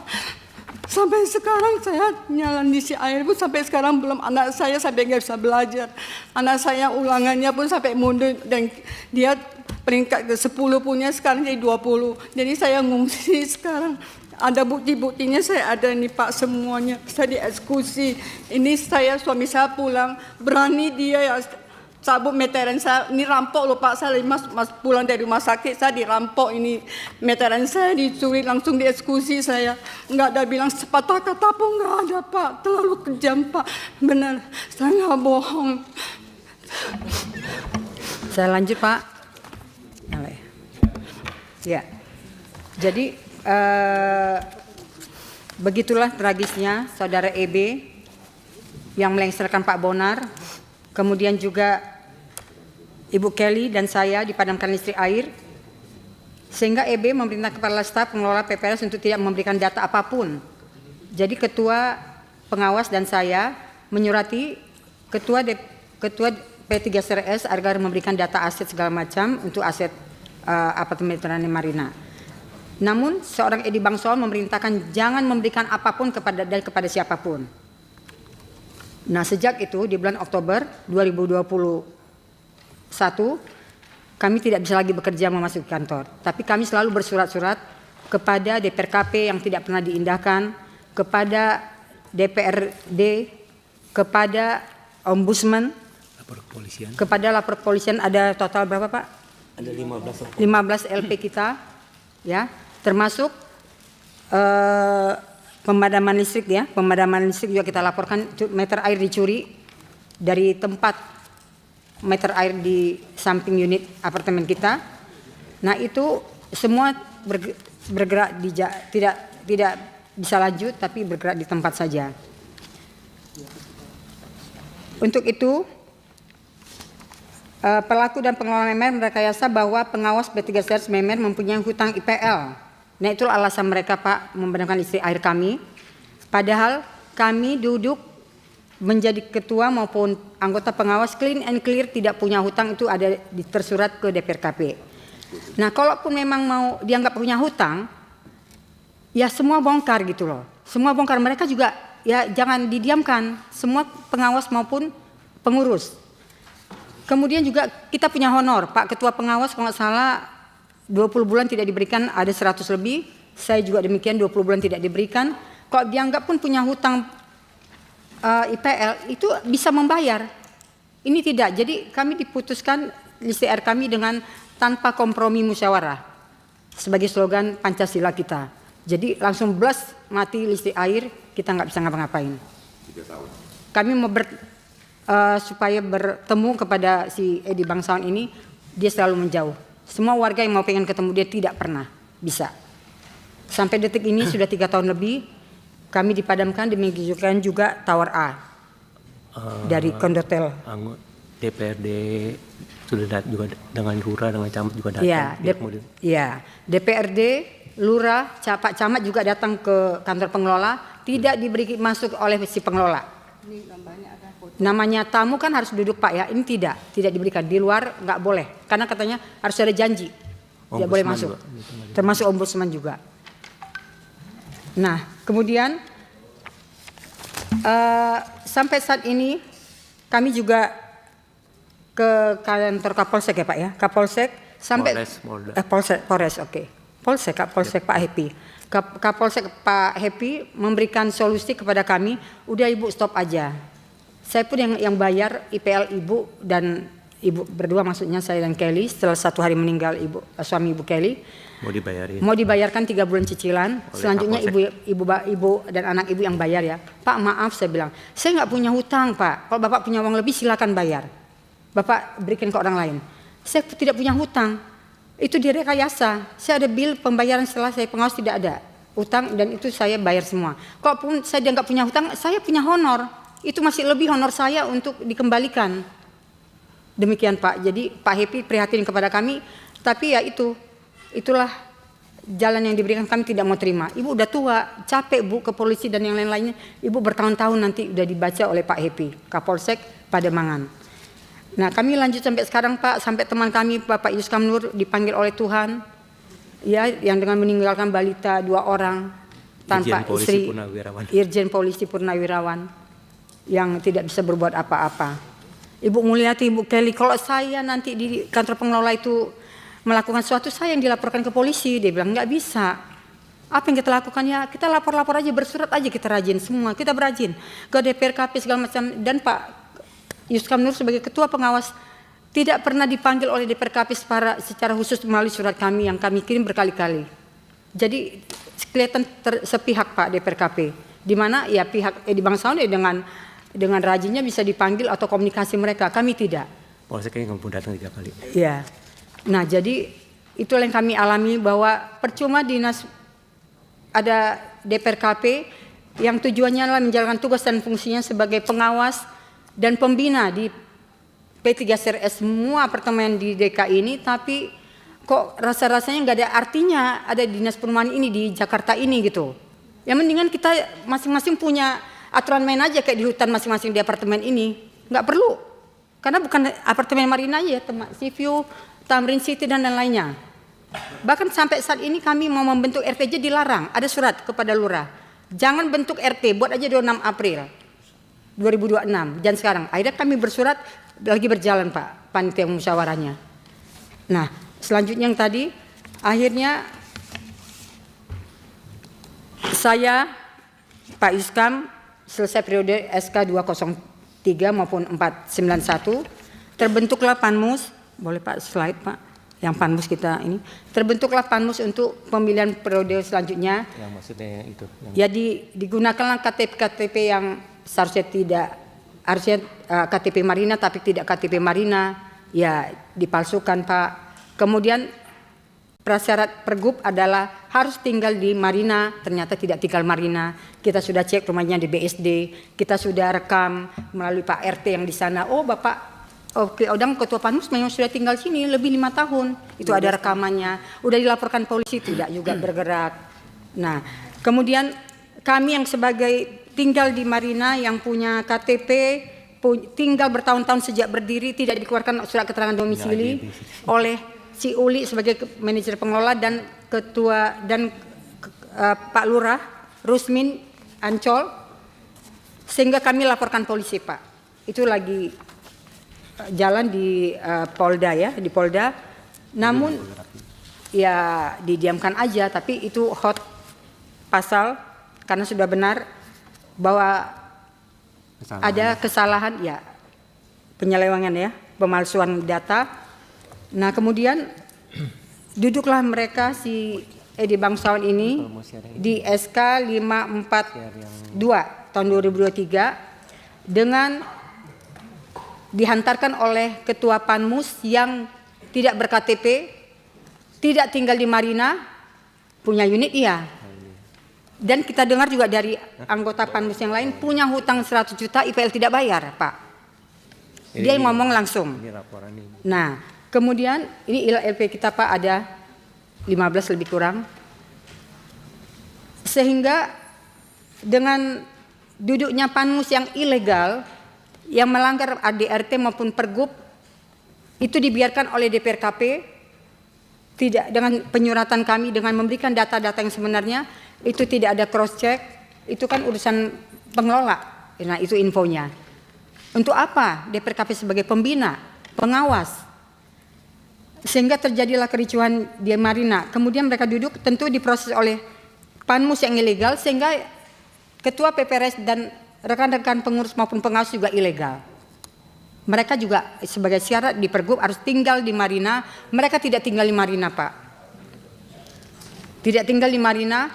Sampai sekarang saya nyalain listrik air pun sampai sekarang belum, anak saya sampai nggak bisa belajar, anak saya ulangannya pun sampai mundur dan dia peringkat ke 10 punya sekarang jadi 20, jadi saya ngungsi sekarang. Ada bukti-buktinya saya ada nih Pak semuanya. Saya dieksekusi. Ini suami saya pulang. Berani dia ya cabut meteran saya. Ini rampok loh Pak. Saya mas pulang dari rumah sakit. Saya dirampok ini. Meteran saya dicuri langsung dieksekusi saya. Nggak ada bilang sepatah kata pun nggak ada Pak. Terlalu kejam Pak. Benar. Saya nggak bohong. saya lanjut Pak. Ya. Jadi begitulah tragisnya saudara EB yang melengsarkan Pak Bonar, kemudian juga Ibu Kelly dan saya dipadamkan listrik air, sehingga EB memerintah kepala staf pengelola PPRS untuk tidak memberikan data apapun. Jadi ketua pengawas dan saya menyurati ketua P3SRS agar memberikan data aset segala macam untuk aset apartemen Marina. Namun seorang Edi Bangsol memerintahkan jangan memberikan apapun kepada siapapun. Nah sejak itu di bulan Oktober 2021 kami tidak bisa lagi bekerja memasuki kantor. Tapi kami selalu bersurat-surat kepada DPRKP yang tidak pernah diindahkan, kepada DPRD, kepada Ombudsman, kepada lapor kepolisian. Ada total berapa Pak? Ada 15 LP kita, ya. Termasuk pemadaman listrik ya, pemadaman listrik juga kita laporkan meter air dicuri dari tempat meter air di samping unit apartemen kita. Nah itu semua bergerak tidak bisa lanjut tapi bergerak di tempat saja. Untuk itu pelaku dan pengelola Memer merekayasa bahwa pengawas P3SRS Memer mempunyai hutang IPL. Nah itulah alasan mereka Pak memadamkan listrik air kami. Padahal kami duduk menjadi ketua maupun anggota pengawas clean and clear tidak punya hutang, itu ada tersurat ke DPRKP. Nah kalaupun memang mau dianggap punya hutang, ya semua bongkar gitu loh. Semua bongkar, mereka juga ya jangan didiamkan, semua pengawas maupun pengurus. Kemudian juga kita punya honor, Pak Ketua Pengawas kalau nggak salah 20 bulan tidak diberikan, ada 100 lebih. Saya juga demikian 20 bulan tidak diberikan. Kalau dianggap pun punya hutang IPL itu bisa membayar. Ini tidak, jadi kami diputuskan list TR kami dengan tanpa kompromi musyawarah sebagai slogan Pancasila kita. Jadi langsung blast mati listrik air, kita nggak bisa ngapa-ngapain. 3 tahun. Kami mau supaya bertemu kepada si Edi Bangsawan ini, dia selalu menjauh. Semua warga yang mau pengen ketemu dia tidak pernah bisa. Sampai detik ini sudah 3 tahun lebih, kami dipadamkan, demikian juga Tower A dari Kondotel. DPRD sudah juga dengan lurah, dengan camat juga datang. Iya, DPRD, lurah, Pak Camat juga datang ke kantor pengelola, tidak diberi masuk oleh si pengelola. Namanya tamu kan harus duduk Pak ya, ini tidak diberikan, di luar nggak boleh, karena katanya harus ada janji, tidak boleh masuk, termasuk ombudsman juga. Nah kemudian sampai saat ini kami juga ke kantor Kapolsek ya Pak ya, Kapolsek sampai Polres, oke. Polsek Pak Happy. Kapolsek Pak Happy memberikan solusi kepada kami, udah Ibu stop aja. Saya pun yang bayar IPL Ibu dan Ibu berdua, maksudnya saya dan Kelly, setelah 1 hari meninggal suami Ibu Kelly. Mau dibayarkan 3 bulan cicilan. Selanjutnya ibu dan anak ibu yang bayar ya. Pak maaf, saya bilang, saya nggak punya hutang Pak. Kalau Bapak punya uang lebih silakan bayar. Bapak berikan ke orang lain. Saya tidak punya hutang. Itu direkayasa. Saya ada bill pembayaran setelah saya pengawas tidak ada hutang dan itu saya bayar semua. Kalaupun saya nggak punya hutang, saya punya honor. Itu masih lebih honor saya untuk dikembalikan. Demikian Pak. Jadi Pak Happy prihatin kepada kami, tapi ya itulah jalan yang diberikan, kami tidak mau terima. Ibu udah tua, capek Bu ke polisi dan yang lain-lainnya. Ibu bertahun-tahun nanti udah dibaca oleh Pak Happy, Kapolsek Pademangan. Nah kami lanjut sampai sekarang Pak, sampai teman kami Bapak Yuskam Nur dipanggil oleh Tuhan, ya yang dengan meninggalkan balita 2 orang tanpa istri, Irjen Polisi Purnawirawan yang tidak bisa berbuat apa-apa. Ibu Mulyati, Ibu Kelly, kalau saya nanti di kantor pengelola itu melakukan sesuatu, saya yang dilaporkan ke polisi. Dia bilang nggak bisa. Apa yang kita lakukan ya, kita lapor-lapor aja, bersurat aja, kita rajin semua, kita berajin ke DPRKP segala macam. Dan Pak Yuskam Nur sebagai ketua pengawas tidak pernah dipanggil oleh DPRKP secara khusus melalui surat kami yang kami kirim berkali-kali. Jadi kelihatan sepihak Pak DPRKP, di mana ya pihak Edi Bangsawan ya dengan rajinnya bisa dipanggil atau komunikasi mereka, kami tidak. Polsek kayaknya nggak datang 3 kali. Iya. Nah jadi itulah yang kami alami, bahwa percuma dinas ada DPRKP yang tujuannya adalah menjalankan tugas dan fungsinya sebagai pengawas dan pembina di P3RS semua apartemen di DKI ini, tapi kok rasa-rasanya nggak ada artinya ada dinas perumahan ini di Jakarta ini gitu. Ya mendingan kita masing-masing punya aturan main aja kayak di hutan masing-masing di apartemen ini, nggak perlu, karena bukan apartemen Marina ya, Seaview, Tamrin City dan lain-lainnya. Bahkan sampai saat ini kami mau membentuk RT aja dilarang, ada surat kepada lurah, jangan bentuk RT, buat aja 26 April 2026. Dan sekarang akhirnya kami bersurat, lagi berjalan Pak panitia musyawarahnya. Nah selanjutnya yang tadi akhirnya saya Pak Yuskam selesai periode SK 203 maupun 491, terbentuklah Panmus, boleh Pak slide Pak, yang Panmus kita ini, terbentuklah Panmus untuk pemilihan periode selanjutnya. Yang maksudnya itu. Ya digunakanlah KTP yang seharusnya harusnya KTP Marina tapi tidak KTP Marina, ya dipalsukan Pak. Kemudian prasyarat pergub adalah harus tinggal di Marina, ternyata tidak tinggal Marina. Kita sudah cek rumahnya di BSD, kita sudah rekam melalui Pak RT yang di sana. Oh Bapak Odang Ketua Panmus memang sudah tinggal sini lebih 5 tahun. Itu ada rekamannya. Udah dilaporkan polisi, tidak juga bergerak. Nah, kemudian kami yang sebagai tinggal di Marina yang punya KTP, tinggal bertahun-tahun sejak berdiri, tidak dikeluarkan surat keterangan domisili oleh si Uli sebagai manajer pengelola dan ketua dan Pak Lurah Rusmin Ancol, sehingga kami laporkan polisi Pak. Itu lagi jalan di Polda ya, di Polda. Namun ya didiamkan aja, tapi itu hot pasal karena sudah benar bahwa ada kesalahan ya, penyelewengan ya, pemalsuan data. Nah kemudian duduklah mereka si Edi Bangsawan ini di SK 542 tahun 2023 dengan dihantarkan oleh Ketua Panmus yang tidak berKTP, tidak tinggal di Marina, punya unit iya. Dan kita dengar juga dari anggota Panmus yang lain punya hutang 100 juta IPL tidak bayar, Pak. Dia ngomong langsung. Nah, kemudian ini LP kita Pak ada 15 lebih kurang. Sehingga dengan duduknya Panmus yang ilegal, yang melanggar ADRT maupun Pergub, itu dibiarkan oleh DPRKP, tidak dengan penyuratan kami, dengan memberikan data-data yang sebenarnya, itu tidak ada cross check, itu kan urusan pengelola. Nah itu infonya. Untuk apa DPRKP sebagai pembina, pengawas? Sehingga terjadilah kericuhan di Marina. Kemudian mereka duduk tentu diproses oleh Panmus yang ilegal, sehingga Ketua PPRS dan rekan-rekan pengurus maupun pengawas juga ilegal. Mereka juga sebagai syarat di Pergub harus tinggal di Marina. Mereka tidak tinggal di Marina Pak. Tidak tinggal di Marina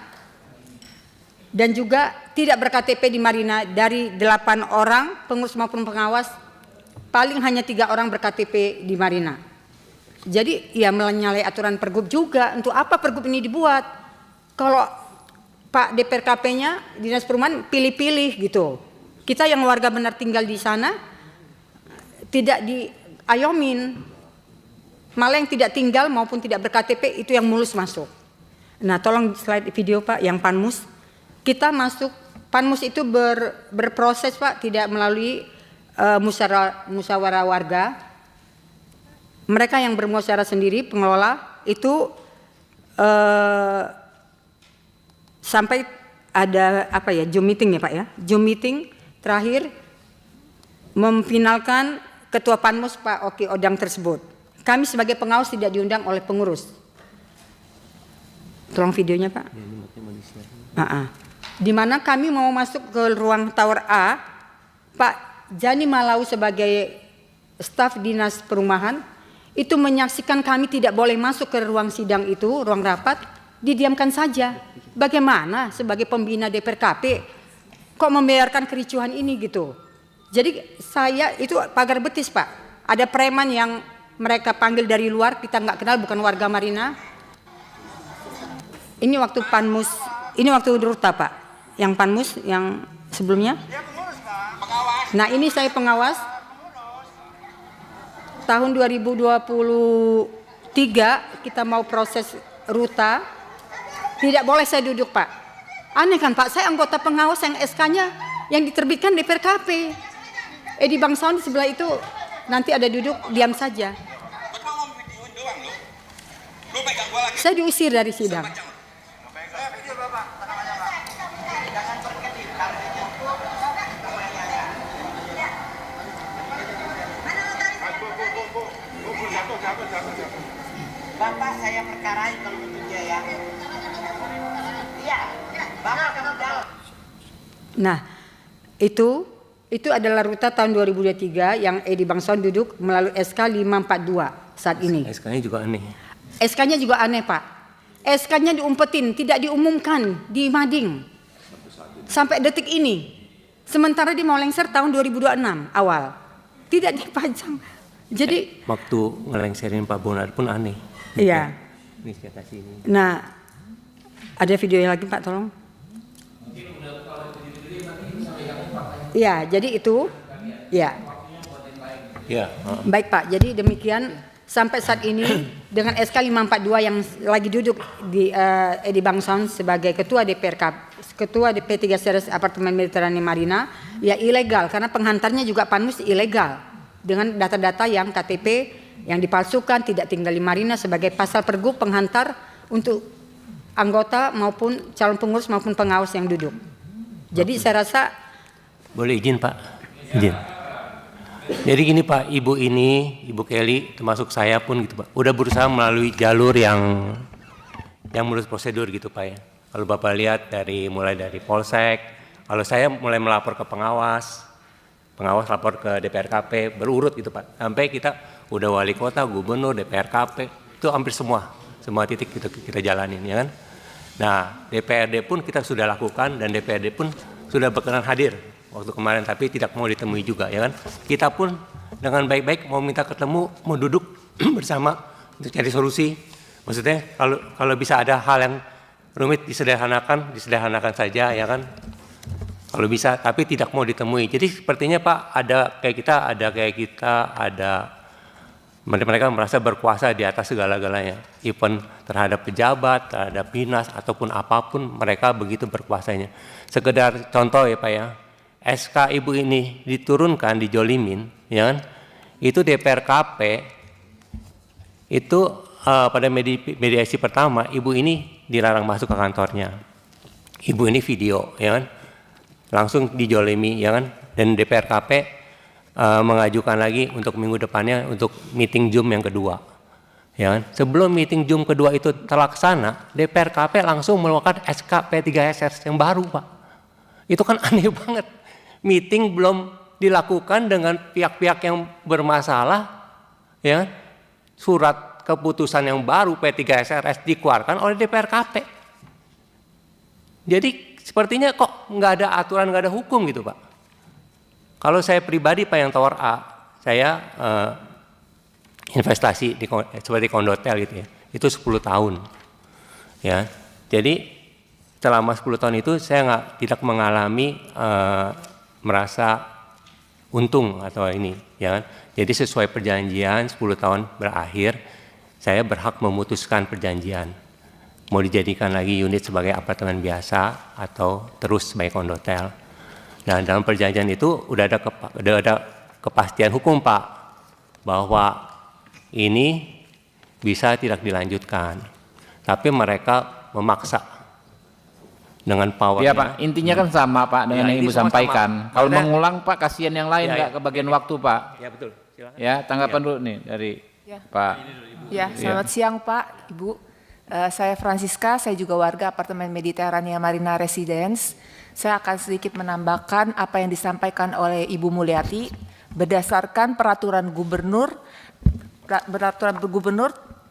dan juga tidak berKTP di Marina. Dari 8 orang pengurus maupun pengawas, paling hanya 3 orang berKTP di Marina. Jadi ya menyalahi aturan Pergub juga. Untuk apa Pergub ini dibuat? Kalau Pak DPRKP-nya, Dinas Perumahan, pilih-pilih gitu. Kita yang warga benar tinggal di sana, tidak diayomin. Malah yang tidak tinggal maupun tidak berKTP itu yang mulus masuk. Nah tolong slide video Pak yang Panmus. Kita masuk, Panmus itu berproses Pak, tidak melalui musyawarah warga. Mereka yang bermusyawarah sendiri, pengelola, itu sampai ada apa ya, Zoom meeting ya Pak ya. Zoom meeting terakhir memfinalkan Ketua Panmus Pak Oki Odang tersebut. Kami sebagai pengawas tidak diundang oleh pengurus. Tolong videonya Pak. Di mana kami mau masuk ke ruang Tower A, Pak Jani Malau sebagai staf Dinas Perumahan itu menyaksikan kami tidak boleh masuk ke ruang sidang itu, ruang rapat, didiamkan saja. Bagaimana sebagai pembina DPRKP kok membiarkan kericuhan ini gitu. Jadi saya itu pagar betis Pak. Ada preman yang mereka panggil dari luar, kita nggak kenal, bukan warga Marina. Ini waktu Panmus, ini waktu Ruta Pak. Yang Panmus yang sebelumnya. Nah ini saya pengawas. Tahun 2023 kita mau proses Ruta. Tidak boleh saya duduk Pak. Aneh kan Pak, saya anggota pengawas yang SK-nya yang diterbitkan DPRKP. Edi Bangsawan di sebelah itu nanti ada duduk diam saja. Saya diusir dari sidang. Bapak saya perkarain kalau begitu ya. Iya, Bapak kamu jawab. Nah, itu adalah Ruta tahun 2023 yang Edi Bangsawan duduk melalui SK 542 saat ini. SK-nya juga aneh. SK-nya juga aneh Pak. SK-nya diumpetin, tidak diumumkan di Mading. Sampai detik ini. Sementara di mau lengser tahun 2026 awal. Tidak dipajang. Jadi waktu ngelengserin Pak Bonar pun aneh. Iya. Ini saya kasih ini. Nah, ada videonya lagi Pak, tolong. Ya, jadi itu, ya. Ya. Baik Pak, jadi demikian sampai saat ini dengan SK 542 yang lagi duduk di Edi Bangsawan sebagai Ketua DPRK, Ketua DP3 Seres Apartemen Mediterania Marina, ya ilegal karena penghantarnya juga Panmus ilegal dengan data-data yang KTP yang dipalsukan, tidak tinggal di Marina sebagai pasal Pergub penghantar untuk anggota maupun calon pengurus maupun pengawas yang duduk. Jadi saya rasa Boleh izin Pak? Izin. Jadi gini Pak, Ibu ini, Ibu Kelly, termasuk saya pun gitu Pak, udah berusaha melalui jalur yang menurut prosedur gitu Pak ya. Kalau Bapak lihat mulai dari Polsek, kalau saya mulai melapor ke pengawas lapor ke DPRKP, berurut gitu Pak. Sampai kita udah wali kota, gubernur, DPRKP, itu hampir semua titik kita jalanin ya kan. Nah, DPRD pun kita sudah lakukan dan DPRD pun sudah berkenan hadir waktu kemarin, tapi tidak mau ditemui juga ya kan. Kita pun dengan baik-baik mau minta ketemu, mau duduk bersama untuk cari solusi. Maksudnya kalau bisa ada hal yang rumit disederhanakan saja ya kan. Kalau bisa, tapi tidak mau ditemui. Jadi sepertinya Pak ada mereka merasa berkuasa di atas segala-galanya. Even terhadap pejabat, terhadap dinas ataupun apapun mereka begitu berkuasanya. Sekedar contoh ya Pak ya. SK Ibu ini diturunkan, dijolimin, ya kan? Itu DPRKP itu pada mediasi pertama Ibu ini dilarang masuk ke kantornya. Ibu ini video, ya kan? Langsung dijolimi, ya kan? Dan DPRKP mengajukan lagi untuk minggu depannya untuk meeting Zoom yang kedua, ya kan? Sebelum meeting Zoom kedua itu terlaksana, DPRKP langsung mengeluarkan SK P3SR yang baru, Pak. Itu kan aneh banget. Meeting belum dilakukan dengan pihak-pihak yang bermasalah, ya, surat keputusan yang baru P3SRS dikeluarkan oleh DPRKP. Jadi sepertinya kok nggak ada aturan, nggak ada hukum gitu Pak. Kalau saya pribadi Pak yang Tower A, saya investasi seperti Kondotel gitu ya, itu 10 tahun, ya. Jadi selama 10 tahun itu saya tidak mengalami merasa untung atau ini, ya. Jadi sesuai perjanjian 10 tahun berakhir, saya berhak memutuskan perjanjian. Mau dijadikan lagi unit sebagai apartemen biasa atau terus sebagai kondotel. Nah, dalam perjanjian itu udah ada kepastian hukum Pak bahwa ini bisa tidak dilanjutkan. Tapi mereka memaksa dengan power. Iya Pak, intinya kan sama Pak dengan yang Ibu sampaikan. Kalau Karena, mengulang Pak, kasihan yang lain nggak kebagian waktu Pak. Ya betul. Silakan. Ya, tanggapan dulu nih dari Pak. Ya, selamat siang Pak, Ibu. Saya Francisca, saya juga warga apartemen Mediterania Marina Residence. Saya akan sedikit menambahkan apa yang disampaikan oleh Ibu Mulyati berdasarkan peraturan gubernur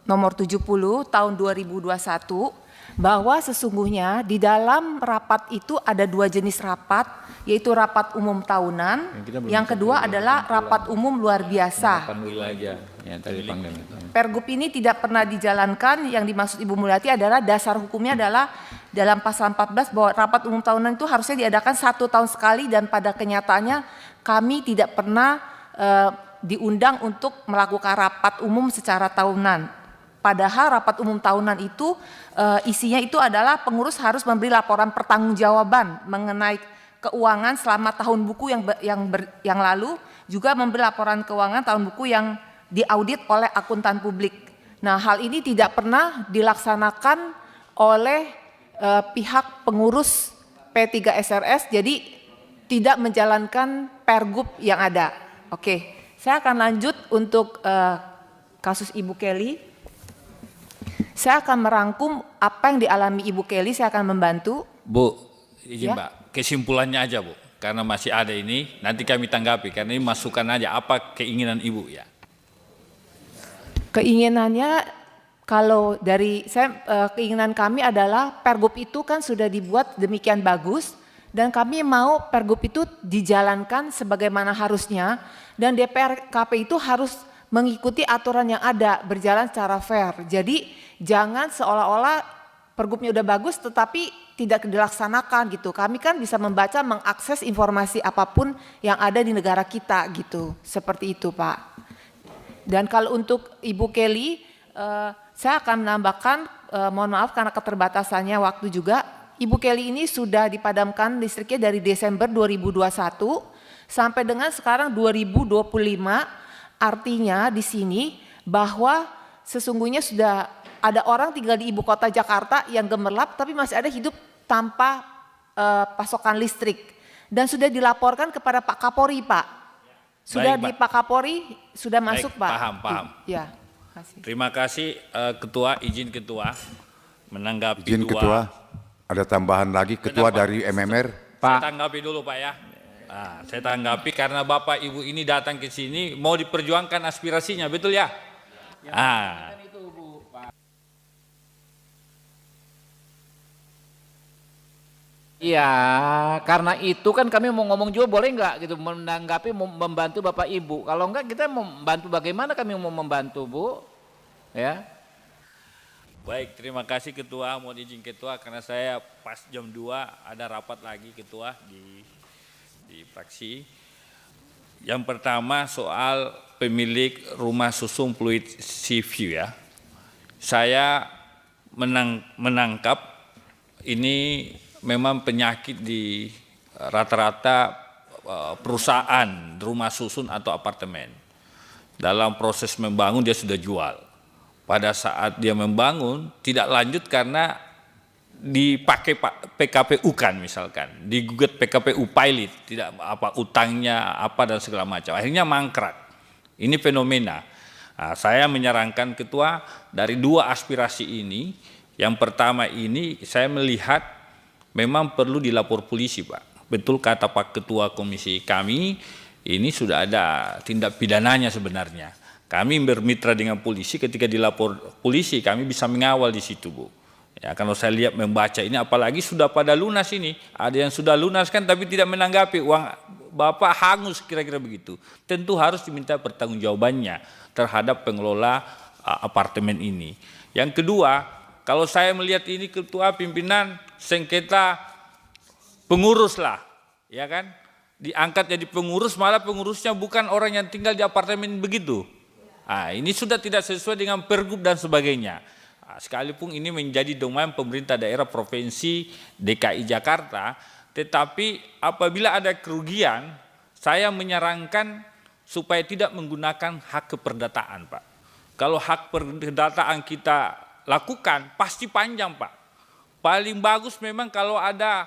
nomor 70 tahun 2021 bahwa sesungguhnya di dalam rapat itu ada 2 jenis rapat, yaitu rapat umum tahunan, yang kedua adalah rapat umum luar biasa. Pergub ini tidak pernah dijalankan. Yang dimaksud Ibu Mulyati adalah dasar hukumnya adalah dalam pasal 14 bahwa rapat umum tahunan itu harusnya diadakan 1 tahun sekali, dan pada kenyataannya kami tidak pernah diundang untuk melakukan rapat umum secara tahunan. Padahal rapat umum tahunan itu isinya itu adalah pengurus harus memberi laporan pertanggungjawaban mengenai keuangan selama tahun buku yang lalu, juga memberi laporan keuangan tahun buku yang diaudit oleh akuntan publik. Nah, hal ini tidak pernah dilaksanakan oleh pihak pengurus P3SRS, jadi tidak menjalankan pergub yang ada. Oke, saya akan lanjut untuk kasus Ibu Kelly. Saya akan merangkum apa yang dialami Ibu Kelly, saya akan membantu. Bu, izin Ya. Mbak, kesimpulannya aja Bu, karena masih ada ini, nanti kami tanggapi, karena ini masukan aja, apa keinginan Ibu ya. Keinginannya, kalau dari saya, keinginan kami adalah pergub itu kan sudah dibuat demikian bagus, dan kami mau pergub itu dijalankan sebagaimana harusnya, dan DPRKP itu harus mengikuti aturan yang ada, berjalan secara fair. Jadi jangan seolah-olah pergubnya udah bagus tetapi tidak dilaksanakan gitu. Kami kan bisa membaca, mengakses informasi apapun yang ada di negara kita gitu. Seperti itu Pak. Dan kalau untuk Ibu Kelly, saya akan menambahkan, mohon maaf karena keterbatasannya waktu juga. Ibu Kelly ini sudah dipadamkan listriknya dari Desember 2021 sampai dengan sekarang 2025. Artinya di sini bahwa sesungguhnya sudah ada orang tinggal di ibu kota Jakarta yang gemerlap tapi masih ada hidup tanpa pasokan listrik. Dan sudah dilaporkan kepada Pak Kapolri, Pak. Sudah Baik, di Pak Kapolri, sudah masuk, Pak. Paham. Ya, kasih. Terima kasih Ketua, izin Ketua menanggapi Izin Ketua, ada tambahan lagi Ketua Benar, Pak. dari MMR. Saya tanggapi dulu Pak ya. Nah, saya tanggapi karena Bapak Ibu ini datang ke sini mau diperjuangkan aspirasinya, betul ya? Iya, karena itu kan kami mau ngomong juga boleh nggak gitu, menanggapi membantu Bapak Ibu. Kalau enggak kita mau membantu bagaimana kami mau membantu Bu? Ya. Baik, terima kasih Ketua. Mohon izin Ketua karena saya pas jam 2 ada rapat lagi Ketua di fraksi. Yang pertama soal pemilik rumah susun fluid Seaview ya. Saya menangkap ini memang penyakit di rata-rata perusahaan rumah susun atau apartemen. Dalam proses membangun dia sudah jual. Pada saat dia membangun tidak lanjut karena dipakai PKPU kan misalkan, digugat PKPU pilot, tidak apa utangnya apa dan segala macam. Akhirnya mangkrak. Ini fenomena. Nah, saya menyarankan Ketua dari 2 aspirasi ini, yang pertama ini saya melihat memang perlu dilapor polisi, Pak. Betul kata Pak Ketua Komisi kami, ini sudah ada tindak pidananya sebenarnya. Kami bermitra dengan polisi, ketika dilapor polisi kami bisa mengawal di situ, Bu. Ya, kalau saya lihat membaca ini apalagi sudah pada lunas ini, ada yang sudah lunas kan tapi tidak menanggapi, uang Bapak hangus kira-kira begitu. Tentu harus diminta pertanggungjawabannya terhadap pengelola apartemen ini. Yang kedua, kalau saya melihat ini Ketua pimpinan sengketa pengurus lah, ya kan? Diangkat jadi pengurus, malah pengurusnya bukan orang yang tinggal di apartemen begitu. Nah, ini sudah tidak sesuai dengan pergub dan sebagainya. Nah, sekalipun ini menjadi domain pemerintah daerah provinsi DKI Jakarta, tetapi apabila ada kerugian, saya menyarankan supaya tidak menggunakan hak keperdataan, Pak. Kalau hak perdataan kita lakukan, pasti panjang, Pak. Paling bagus memang kalau ada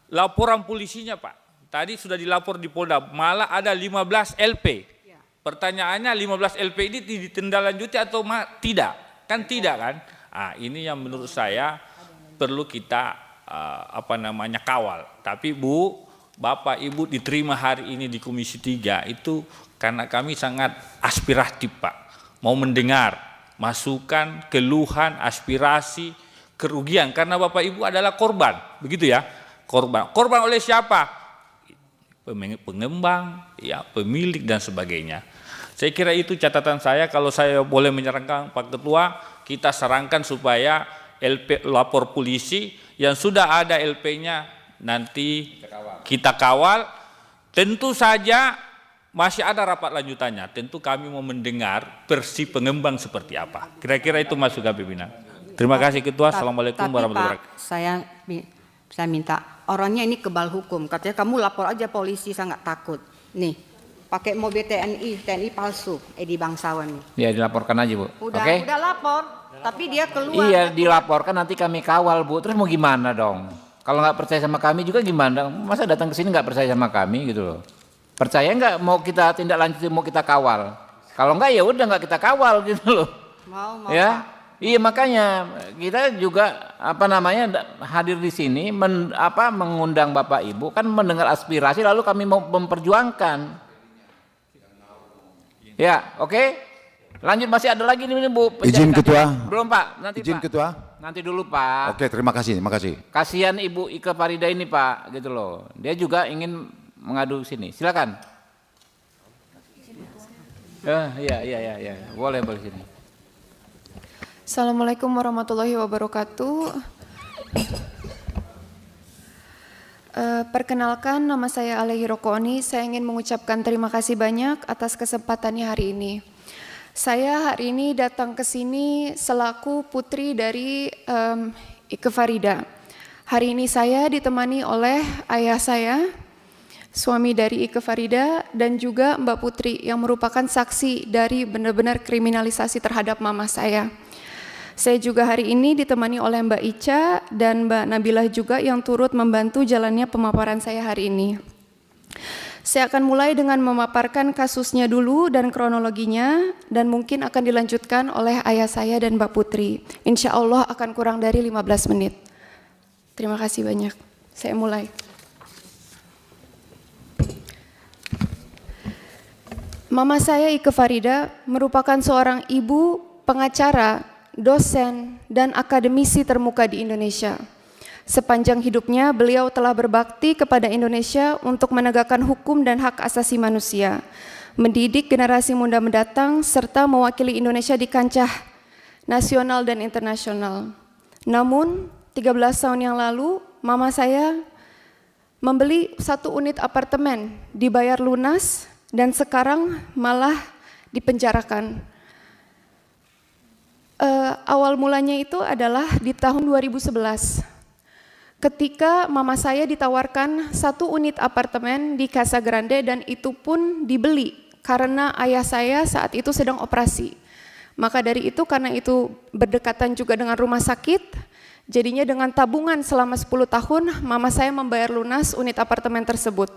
laporan polisinya, Pak. Tadi sudah dilapor di Polda, malah ada 15 LP. Pertanyaannya 15 LP ini ditindaklanjuti atau tidak? Kan tidak kan? Nah, ini yang menurut saya perlu kita kawal. Tapi Bu, Bapak Ibu diterima hari ini di Komisi 3 itu karena kami sangat aspiratif, Pak. Mau mendengar masukan, keluhan, aspirasi, kerugian karena Bapak Ibu adalah korban, begitu ya? Korban. Korban oleh siapa? Pengembang, ya, pemilik dan sebagainya. Saya kira itu catatan saya. Kalau saya boleh menyarankan Pak Ketua, kita sarankan supaya LP lapor polisi yang sudah ada LP-nya nanti kita kawal. Tentu saja masih ada rapat lanjutannya. Tentu kami mau mendengar versi pengembang seperti apa. Kira-kira itu masukan pimpinan. Terima kasih Ketua. Assalamualaikum warahmatullahi wabarakatuh. Saya minta orangnya ini kebal hukum. Katanya kamu lapor aja polisi, saya nggak takut. Nih. Pakai mobil TNI palsu, Edi Bangsawan. Ya dilaporkan aja Bu. Udah lapor, tapi dia keluar. Iya dilaporkan nanti kami kawal Bu. Terus mau gimana dong? Kalau nggak percaya sama kami juga gimana? Masa datang ke sini nggak percaya sama kami gitu loh? Percaya nggak mau kita tindak lanjuti, mau kita kawal? Kalau nggak ya udah nggak kita kawal gitu loh. Mau ya. Pak. Iya makanya kita juga hadir di sini mengundang Bapak Ibu kan mendengar aspirasi lalu kami mau memperjuangkan. Ya, oke. Lanjut masih ada lagi nih Bu. Izin Ketua. Belum Pak, nanti Izin Pak. Ketua. Nanti dulu Pak. Oke, terima kasih. Kasihan Ibu Ike Farida ini Pak, gitu loh. Dia juga ingin mengadu sini. Silakan. Iya. Boleh sini. Assalamualaikum warahmatullahi wabarakatuh. Perkenalkan, nama saya Alehi Rokoni. Saya ingin mengucapkan terima kasih banyak atas kesempatannya hari ini. Saya hari ini datang ke sini selaku putri dari Ike Farida. Hari ini saya ditemani oleh ayah saya, suami dari Ike Farida, dan juga Mbak Putri yang merupakan saksi dari benar-benar kriminalisasi terhadap mama saya. Saya juga hari ini ditemani oleh Mbak Ica dan Mbak Nabilah juga yang turut membantu jalannya pemaparan saya hari ini. Saya akan mulai dengan memaparkan kasusnya dulu dan kronologinya, dan mungkin akan dilanjutkan oleh ayah saya dan Mbak Putri. Insya Allah akan kurang dari 15 menit. Terima kasih banyak. Saya mulai. Mama saya Ike Farida merupakan seorang ibu, pengacara, dosen, dan akademisi termuka di Indonesia. Sepanjang hidupnya, beliau telah berbakti kepada Indonesia untuk menegakkan hukum dan hak asasi manusia, mendidik generasi muda mendatang, serta mewakili Indonesia di kancah nasional dan internasional. Namun, 13 tahun yang lalu, mama saya membeli 1 unit apartemen, dibayar lunas, dan sekarang malah dipenjarakan. Awal mulanya itu adalah di tahun 2011. Ketika mama saya ditawarkan 1 unit apartemen di Casa Grande dan itu pun dibeli karena ayah saya saat itu sedang operasi. Maka dari itu karena itu berdekatan juga dengan rumah sakit, jadinya dengan tabungan selama 10 tahun mama saya membayar lunas unit apartemen tersebut.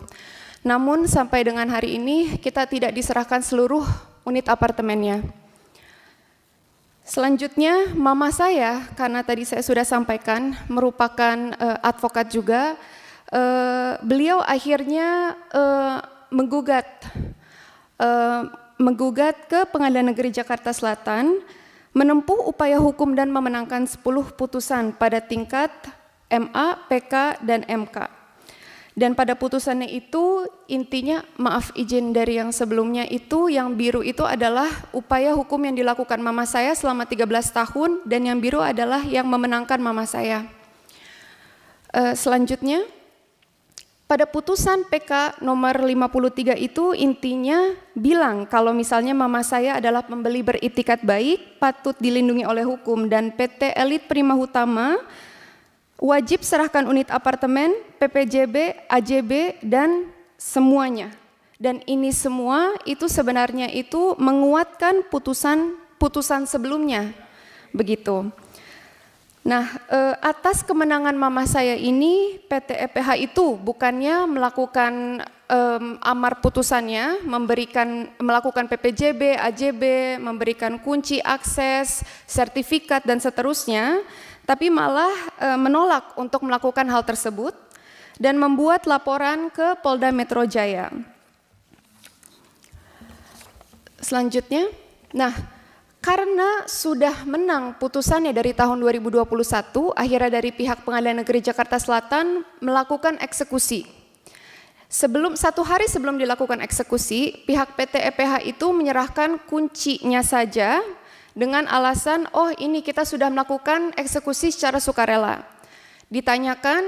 Namun sampai dengan hari ini kita tidak diserahkan seluruh unit apartemennya. Selanjutnya, mama saya, karena tadi saya sudah sampaikan, merupakan advokat juga, beliau akhirnya menggugat ke Pengadilan Negeri Jakarta Selatan, menempuh upaya hukum dan memenangkan 10 putusan pada tingkat MA, PK, dan MK. Dan pada putusannya itu intinya, maaf izin dari yang sebelumnya itu, yang biru itu adalah upaya hukum yang dilakukan mama saya selama 13 tahun dan yang biru adalah yang memenangkan mama saya. Selanjutnya, pada putusan PK nomor 53 itu intinya bilang kalau misalnya mama saya adalah pembeli beritikat baik, patut dilindungi oleh hukum, dan PT Elit Prima Hutama wajib serahkan unit apartemen, PPJB, AJB, dan semuanya. Dan ini semua itu sebenarnya itu menguatkan putusan sebelumnya, begitu. Nah, atas kemenangan mama saya ini, PT EPH itu bukannya melakukan amar putusannya, melakukan PPJB, AJB, memberikan kunci akses, sertifikat, dan seterusnya, tapi malah menolak untuk melakukan hal tersebut dan membuat laporan ke Polda Metro Jaya. Selanjutnya, nah karena sudah menang putusannya dari tahun 2021, akhirnya dari pihak Pengadilan Negeri Jakarta Selatan melakukan eksekusi. 1 hari sebelum dilakukan eksekusi, pihak PT EPH itu menyerahkan kuncinya saja dengan alasan, oh ini kita sudah melakukan eksekusi secara sukarela. Ditanyakan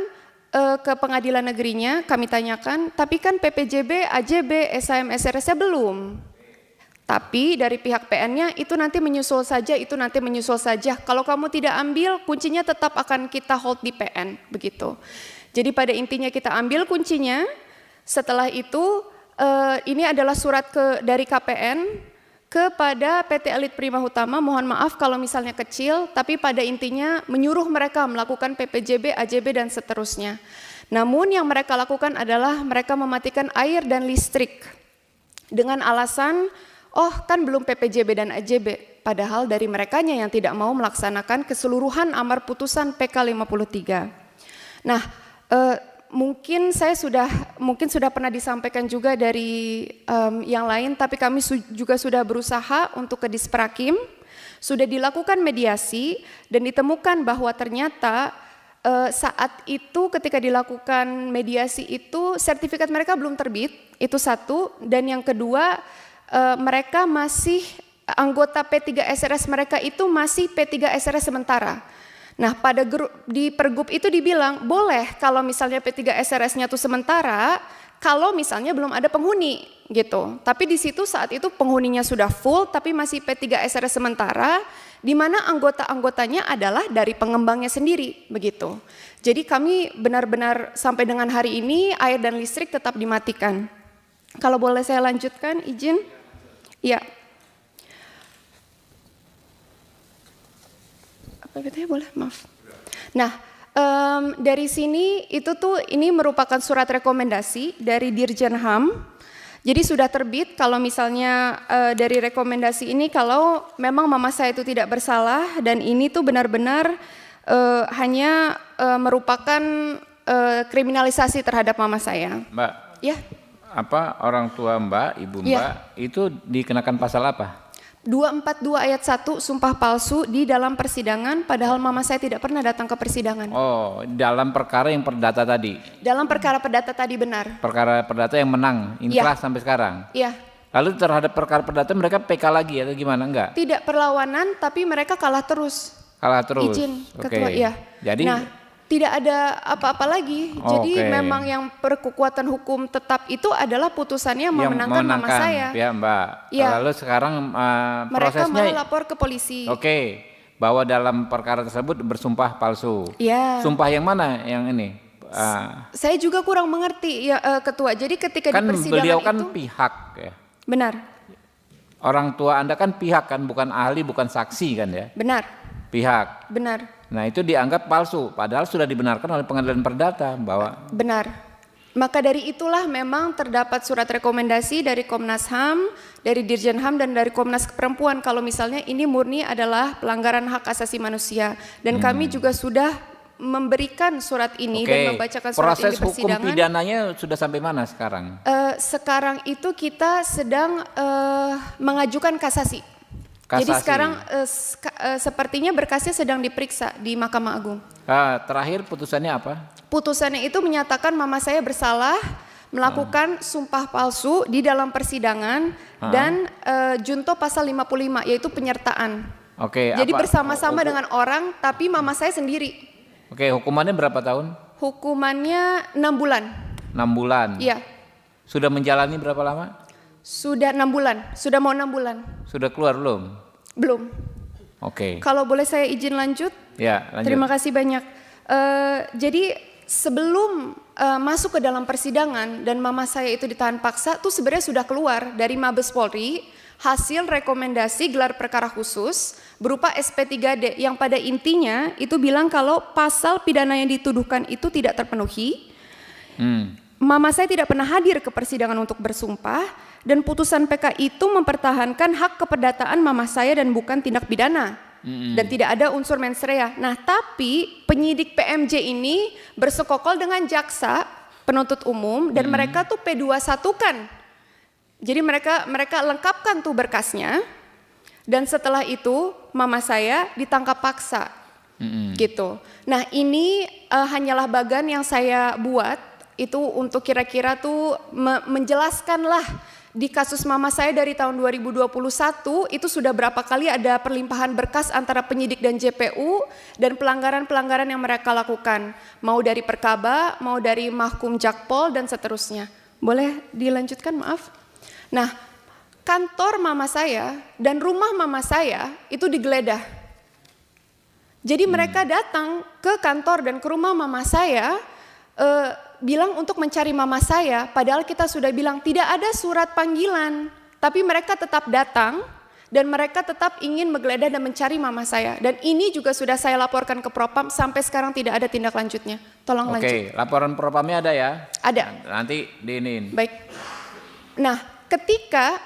ke pengadilan negerinya, kami tanyakan, tapi kan PPJB, AJB, SHM, SRS-nya belum. Tapi dari pihak PN-nya itu nanti menyusul saja. Kalau kamu tidak ambil, kuncinya tetap akan kita hold di PN, begitu. Jadi pada intinya kita ambil kuncinya, setelah itu ini adalah surat dari KPN, kepada PT Elit Prima Hutama, mohon maaf kalau misalnya kecil, tapi pada intinya menyuruh mereka melakukan PPJB, AJB, dan seterusnya. Namun yang mereka lakukan adalah mereka mematikan air dan listrik dengan alasan, oh kan belum PPJB dan AJB, padahal dari merekanya yang tidak mau melaksanakan keseluruhan amar putusan PK 53. Nah, mungkin sudah pernah disampaikan juga dari yang lain, tapi kami juga sudah berusaha untuk ke Disprakim, sudah dilakukan mediasi dan ditemukan bahwa ternyata saat itu ketika dilakukan mediasi itu sertifikat mereka belum terbit, itu satu, dan yang kedua mereka masih anggota P3 SRS mereka itu masih P3 SRS sementara. Nah, di pergub itu dibilang boleh kalau misalnya P3 SRS-nya itu sementara, kalau misalnya belum ada penghuni gitu. Tapi di situ saat itu penghuninya sudah full tapi masih P3 SRS sementara, di mana anggota-anggotanya adalah dari pengembangnya sendiri begitu. Jadi kami benar-benar sampai dengan hari ini air dan listrik tetap dimatikan. Kalau boleh saya lanjutkan, izin? Ya. apa katanya boleh? Maaf. Nah, dari sini ini merupakan surat rekomendasi dari Dirjen HAM. Jadi sudah terbit kalau misalnya dari rekomendasi ini kalau memang mama saya itu tidak bersalah dan ini tuh benar-benar hanya merupakan kriminalisasi terhadap mama saya. Mbak. Ya. Apa orang tua Mbak, ibu Mbak itu dikenakan pasal apa? 242 ayat 1 sumpah palsu di dalam persidangan padahal mama saya tidak pernah datang ke persidangan. Oh, dalam perkara yang perdata tadi. Dalam perkara perdata tadi benar. Perkara perdata yang menang, inkrah sampai sekarang. Iya. Lalu terhadap perkara perdata mereka PK lagi atau gimana enggak? Tidak perlawanan tapi mereka kalah terus. Kalah terus. Izin ketua ya. Jadi tidak ada apa-apa lagi. Jadi memang yang berkekuatan hukum tetap itu adalah putusannya memenangkan mama saya. Ya Mbak. Ya. Lalu sekarang mereka prosesnya. malah lapor ke polisi. Bahwa dalam perkara tersebut bersumpah palsu. Iya. Sumpah yang mana yang ini? Saya juga kurang mengerti ya ketua. Jadi ketika kan di persidangan beliau kan itu, pihak ya. Benar. Orang tua Anda kan pihak kan, bukan ahli, bukan saksi kan ya? Benar. Pihak. Benar. Nah itu dianggap palsu, padahal sudah dibenarkan oleh pengadilan perdata bahwa. Benar. Maka dari itulah memang terdapat surat rekomendasi dari Komnas HAM, dari Dirjen HAM dan dari Komnas Perempuan kalau misalnya ini murni adalah pelanggaran hak asasi manusia. Dan kami juga sudah memberikan surat ini dan membacakan surat ini di persidangan. Proses hukum pidananya sudah sampai mana sekarang? Sekarang itu kita sedang mengajukan kasasi. Jadi sekarang sepertinya berkasnya sedang diperiksa di Mahkamah Agung. Terakhir putusannya apa? Putusannya itu menyatakan mama saya bersalah melakukan sumpah palsu di dalam persidangan dan junto pasal 55 yaitu penyertaan. Jadi bersama-sama dengan orang tapi mama saya sendiri. Hukumannya berapa tahun? Hukumannya 6 bulan. 6 bulan? Iya. Sudah menjalani berapa lama? Sudah 6 bulan, sudah mau 6 bulan. Sudah keluar belum? Belum. Kalau boleh saya izin lanjut? Ya, lanjut. Terima kasih banyak. Jadi sebelum masuk ke dalam persidangan dan mama saya itu ditahan paksa, tuh sebenarnya sudah keluar dari Mabes Polri hasil rekomendasi gelar perkara khusus berupa SP3D yang pada intinya itu bilang kalau pasal pidana yang dituduhkan itu tidak terpenuhi. Mama saya tidak pernah hadir ke persidangan untuk bersumpah dan putusan PK itu mempertahankan hak keperdataan mama saya dan bukan tindak pidana. Dan tidak ada unsur mens rea. Nah, tapi penyidik PMJ ini bersekongkol dengan jaksa penuntut umum dan mereka tuh P21-kan. Jadi mereka lengkapkan tuh berkasnya. Dan setelah itu mama saya ditangkap paksa. Gitu. Nah, ini hanyalah bagan yang saya buat itu untuk kira-kira tuh menjelaskanlah di kasus mama saya dari tahun 2021 itu sudah berapa kali ada perlimpahan berkas antara penyidik dan JPU dan pelanggaran-pelanggaran yang mereka lakukan. Mau dari Perkaba, mau dari Mahkum Jakpol dan seterusnya. Boleh dilanjutkan maaf? Nah, kantor mama saya dan rumah mama saya itu digeledah. Jadi mereka datang ke kantor dan ke rumah mama saya bilang untuk mencari mama saya, padahal kita sudah bilang tidak ada surat panggilan, tapi mereka tetap datang dan mereka tetap ingin menggeledah dan mencari mama saya. Dan ini juga sudah saya laporkan ke Propam, sampai sekarang tidak ada tindak lanjutnya. Tolong lanjut. Laporan Propamnya ada ya? Ada. Nanti diinin. Baik. Nah, ketika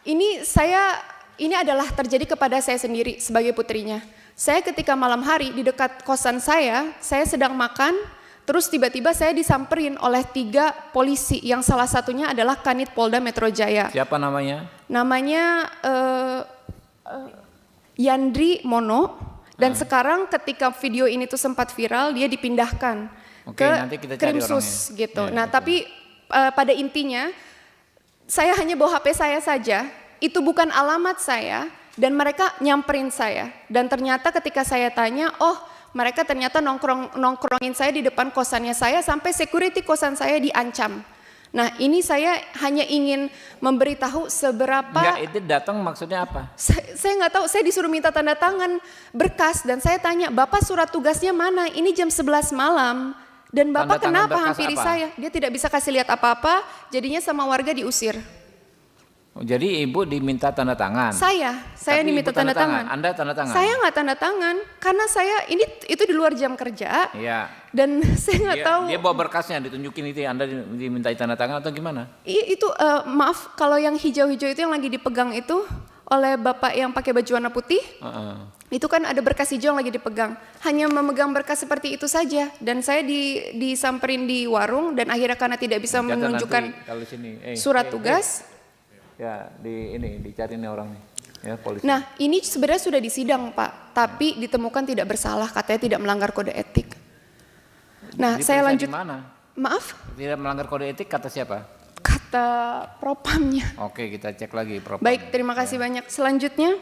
ini adalah terjadi kepada saya sendiri sebagai putrinya. Saya ketika malam hari di dekat kosan saya sedang makan. Terus tiba-tiba saya disamperin oleh 3 polisi yang salah satunya adalah Kanit Polda Metro Jaya. Siapa namanya? Namanya Yandri Mono dan sekarang ketika video ini tuh sempat viral dia dipindahkan ke Krimsus gitu. Nah tapi pada intinya saya hanya bawa HP saya saja, itu bukan alamat saya dan mereka nyamperin saya dan ternyata ketika saya tanya, mereka ternyata nongkrongin saya di depan kosannya saya sampai security kosan saya diancam. Nah ini saya hanya ingin memberitahu seberapa. Enggak, itu datang maksudnya apa? Saya nggak tahu, saya disuruh minta tanda tangan berkas dan saya tanya, Bapak surat tugasnya mana? Ini jam 11 malam dan Bapak kenapa hampiri saya? Dia tidak bisa kasih lihat apa-apa, jadinya sama warga diusir. Jadi ibu diminta tanda tangan. Saya Tapi diminta ibu tanda tangan. Anda tanda tangan. Saya nggak tanda tangan karena itu di luar jam kerja. Iya. Dan saya nggak tahu. Dia bawa berkasnya ditunjukin itu Anda diminta tanda tangan atau gimana? Itu maaf kalau yang hijau-hijau itu yang lagi dipegang itu oleh bapak yang pakai baju warna putih. Itu kan ada berkas hijau yang lagi dipegang. Hanya memegang berkas seperti itu saja. Dan saya disamperin di warung dan akhirnya karena tidak bisa menunjukkan surat tugas. Ya, dicari nih orangnya. Ya, polisi. Nah, ini sebenarnya sudah disidang, Pak, tapi ditemukan tidak bersalah, katanya tidak melanggar kode etik. Nah, saya lanjut. Mana? Maaf? Tidak melanggar kode etik kata siapa? Kata propamnya. Oke, kita cek lagi propam. Baik, terima kasih banyak. Selanjutnya.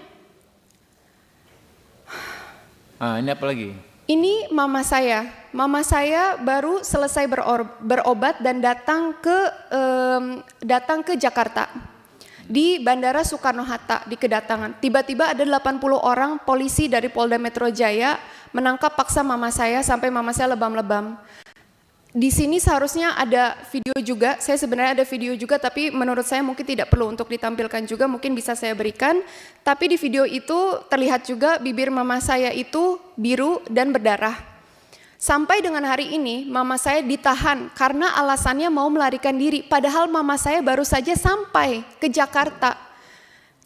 Ini apa lagi? Ini mama saya. Mama saya baru selesai berobat dan datang ke Jakarta. Di Bandara Soekarno-Hatta di kedatangan. Tiba-tiba ada 80 orang polisi dari Polda Metro Jaya menangkap paksa mama saya sampai mama saya lebam-lebam. Di sini seharusnya ada video juga, saya sebenarnya ada video juga tapi menurut saya mungkin tidak perlu untuk ditampilkan juga, mungkin bisa saya berikan. Tapi di video itu terlihat juga bibir mama saya itu biru dan berdarah. Sampai dengan hari ini mama saya ditahan karena alasannya mau melarikan diri. Padahal mama saya baru saja sampai ke Jakarta.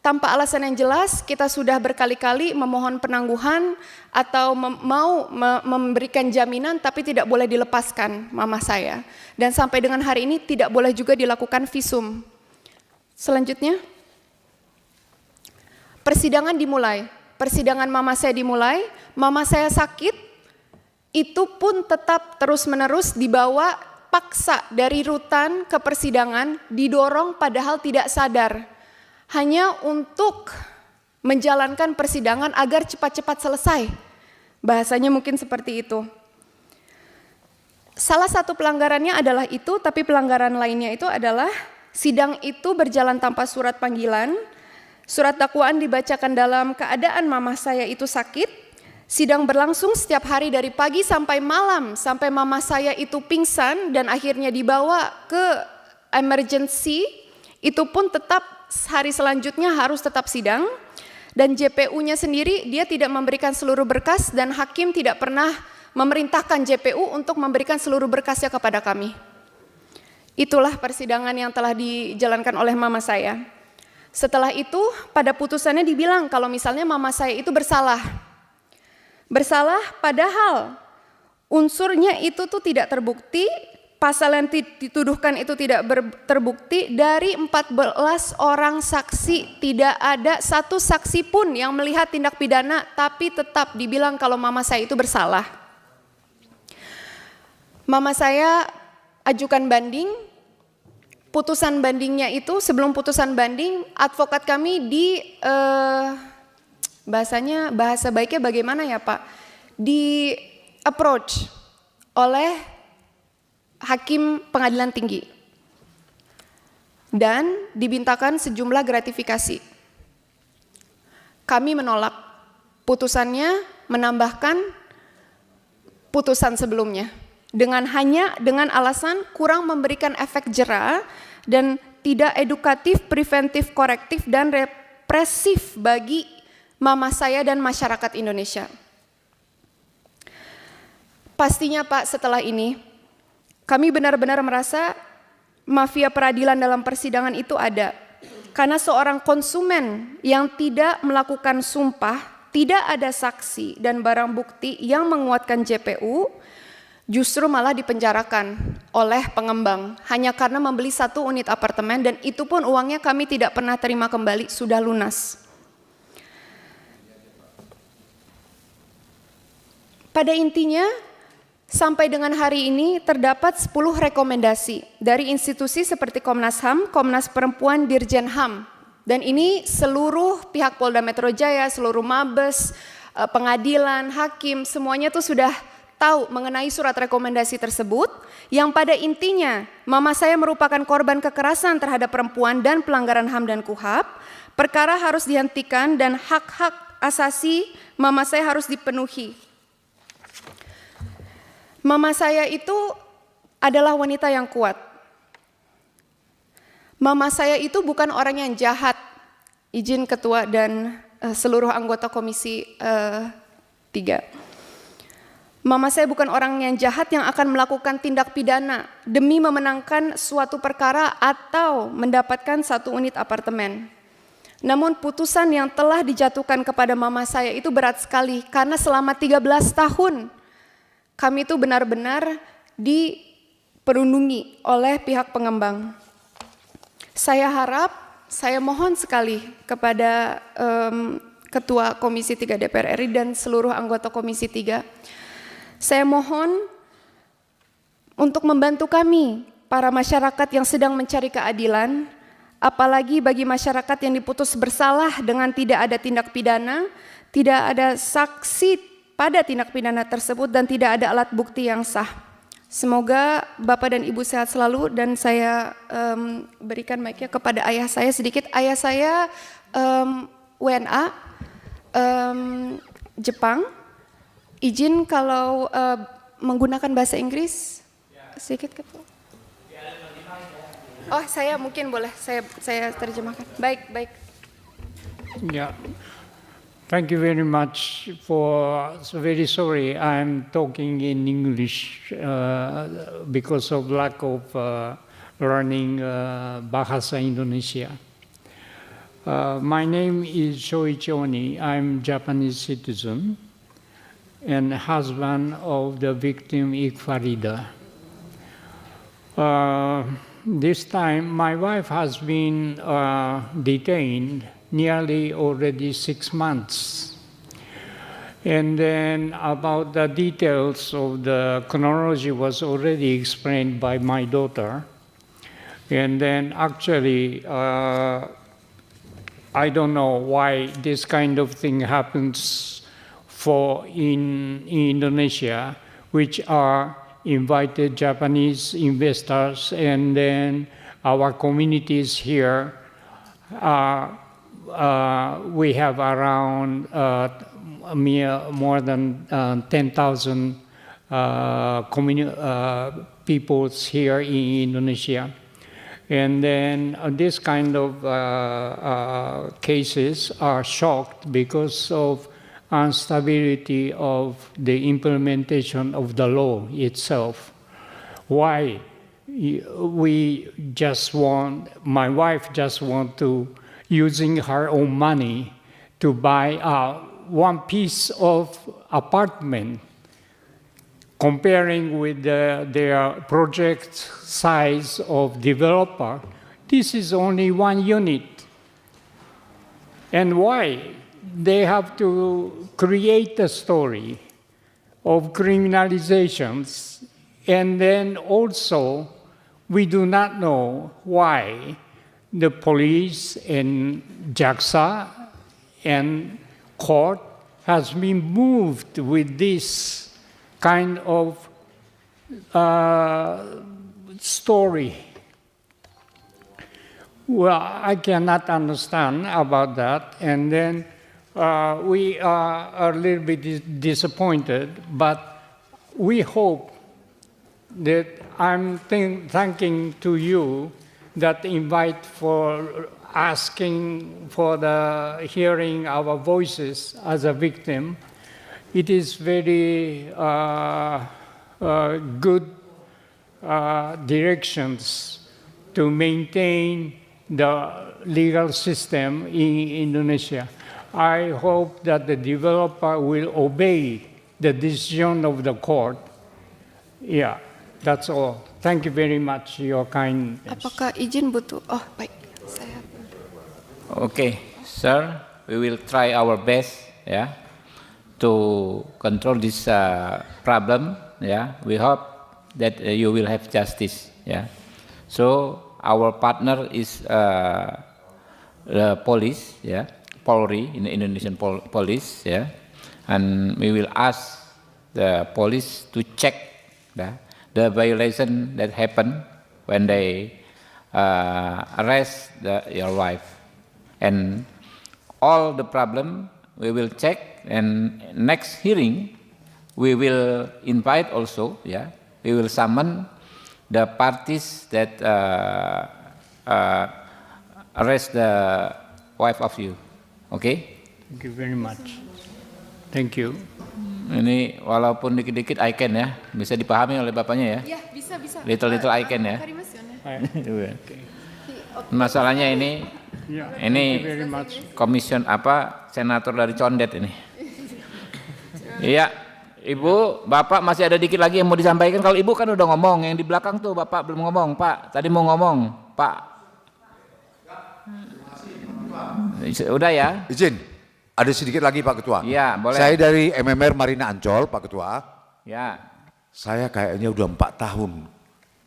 Tanpa alasan yang jelas kita sudah berkali-kali memohon penangguhan atau mau memberikan jaminan tapi tidak boleh dilepaskan mama saya. Dan sampai dengan hari ini tidak boleh juga dilakukan visum. Selanjutnya. Persidangan dimulai. Persidangan mama saya dimulai. Mama saya sakit. Itu pun tetap terus-menerus dibawa paksa dari rutan ke persidangan, didorong padahal tidak sadar. Hanya untuk menjalankan persidangan agar cepat-cepat selesai. Bahasanya mungkin seperti itu. Salah satu pelanggarannya adalah itu, tapi pelanggaran lainnya itu adalah sidang itu berjalan tanpa surat panggilan. Surat dakwaan dibacakan dalam keadaan mama saya itu sakit. Sidang berlangsung setiap hari dari pagi sampai malam, sampai mama saya itu pingsan dan akhirnya dibawa ke emergency. Itu pun tetap hari selanjutnya harus tetap sidang. Dan JPU-nya sendiri dia tidak memberikan seluruh berkas dan hakim tidak pernah memerintahkan JPU untuk memberikan seluruh berkasnya kepada kami. Itulah persidangan yang telah dijalankan oleh mama saya. Setelah itu pada putusannya dibilang kalau misalnya mama saya itu bersalah. Bersalah padahal unsurnya itu tuh tidak terbukti, pasal yang dituduhkan itu tidak terbukti. Dari 14 orang saksi tidak ada satu saksi pun yang melihat tindak pidana, tapi tetap dibilang kalau mama saya itu bersalah. Mama saya ajukan banding, putusan bandingnya itu sebelum putusan banding advokat kami bahasa baiknya bagaimana ya Pak, di approach oleh hakim pengadilan tinggi dan dimintakan sejumlah gratifikasi. Kami menolak, putusannya menambahkan putusan sebelumnya dengan alasan kurang memberikan efek jera dan tidak edukatif, preventif, korektif dan represif bagi mama saya dan masyarakat Indonesia. Pastinya Pak, setelah ini kami benar-benar merasa mafia peradilan dalam persidangan itu ada. Karena seorang konsumen yang tidak melakukan sumpah, tidak ada saksi dan barang bukti yang menguatkan JPU, justru malah dipenjarakan oleh pengembang hanya karena membeli 1 unit apartemen dan itu pun uangnya kami tidak pernah terima kembali, sudah lunas. Pada intinya, sampai dengan hari ini terdapat 10 rekomendasi dari institusi seperti Komnas HAM, Komnas Perempuan, Dirjen HAM. Dan ini seluruh pihak Polda Metro Jaya, seluruh Mabes, pengadilan, hakim, semuanya tuh sudah tahu mengenai surat rekomendasi tersebut. Yang pada intinya, mama saya merupakan korban kekerasan terhadap perempuan dan pelanggaran HAM dan KUHAP. Perkara harus dihentikan dan hak-hak asasi mama saya harus dipenuhi. Mama saya itu adalah wanita yang kuat. Mama saya itu bukan orang yang jahat, izin ketua dan seluruh anggota komisi 3. Mama saya bukan orang yang jahat yang akan melakukan tindak pidana demi memenangkan suatu perkara atau mendapatkan satu unit apartemen. Namun putusan yang telah dijatuhkan kepada mama saya itu berat sekali karena selama 13 tahun kami itu benar-benar diperundungi oleh pihak pengembang. Saya harap, saya mohon sekali kepada Ketua Komisi 3 DPR RI dan seluruh anggota Komisi 3, saya mohon untuk membantu kami, para masyarakat yang sedang mencari keadilan, apalagi bagi masyarakat yang diputus bersalah dengan tidak ada tindak pidana, tidak ada saksi pada tindak pidana tersebut, dan tidak ada alat bukti yang sah. Semoga Bapak dan Ibu sehat selalu, dan saya berikan mic-nya kepada ayah saya sedikit. Ayah saya WNA Jepang. Izin kalau menggunakan bahasa Inggris sedikit Ketua. Oh, saya mungkin boleh saya terjemahkan. Baik. Yeah. Thank you very much for, so very sorry I'm talking in English because of lack of learning Bahasa Indonesia. My name is Shoichi Oni. I'm Japanese citizen and husband of the victim Ikfarida. This time my wife has been detained nearly already 6 months. And then about the details of the chronology was already explained by my daughter. And then actually, I don't know why this kind of thing happens in Indonesia, which are invited Japanese investors, and then our communities here, we have around more than 10,000 peoples here in Indonesia. And then this kind of cases are shocked because of instability of the implementation of the law itself. Why? My wife just want to, using her own money, to buy one piece of apartment, comparing with their project size of developer. This is only one unit. And why? They have to create a story of criminalizations, and then also we do not know why the police and JAXA and court has been moved with this kind of story. Well, I cannot understand about that, and then we are a little bit disappointed, but we hope that I'm thanking to you that invite for asking for the hearing our voices as a victim. It is very good directions to maintain the legal system in Indonesia. I hope that the developer will obey the decision of the court. Yeah, that's all. Thank you very much, your kindness. Apakah izin butuh? Oh, baik. Saya. Okay, sir, we will try our best, yeah, to control this problem. Yeah, we hope that you will have justice. Yeah, so our partner is the police. Yeah. Polri, in the Indonesian police, yeah, and we will ask the police to check the violation that happened when they arrest your wife, and all the problem we will check, and next hearing we will invite also, yeah, we will summon the parties that arrest the wife of you. Okay? Thank you very much. Thank you. Ini walaupun dikit-dikit I can ya, bisa dipahami oleh bapaknya ya. Ya, bisa. Little I can ya. Okay. Masalahnya ini Yeah, ini thank you very much. komision senator dari Condet ini. Iya, Ibu, Bapak masih ada dikit lagi yang mau disampaikan. Kalau Ibu kan udah ngomong, yang di belakang tuh Bapak belum ngomong, Pak. Tadi mau ngomong, Pak. Udah ya? Izin, ada sedikit lagi Pak Ketua. Iya, boleh. Saya dari MMR Marina Ancol, Pak Ketua. Ya. Saya kayaknya udah 4 tahun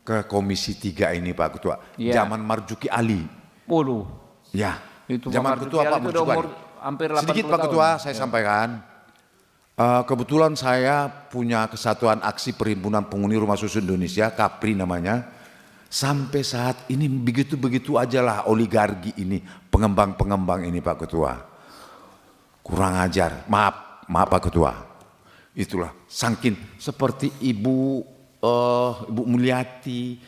ke Komisi 3 ini Pak Ketua. Ya. Zaman Marzuki Ali. Waduh. Ya, Itu zaman Marzuki Ketua Ali Pak itu udah Marzuki umur Ali. hampir 80 Sedikit Pak tahun. Ketua saya Ya. sampaikan. Kebetulan saya punya Kesatuan Aksi Perhimpunan Penghuni Rumah Susun Indonesia, KAPRI namanya. Sampai saat ini begitu-begitu aja lah oligarki ini, pengembang-pengembang ini Pak Ketua. Kurang ajar, maaf Pak Ketua. Itulah, saking seperti Ibu Mulyati,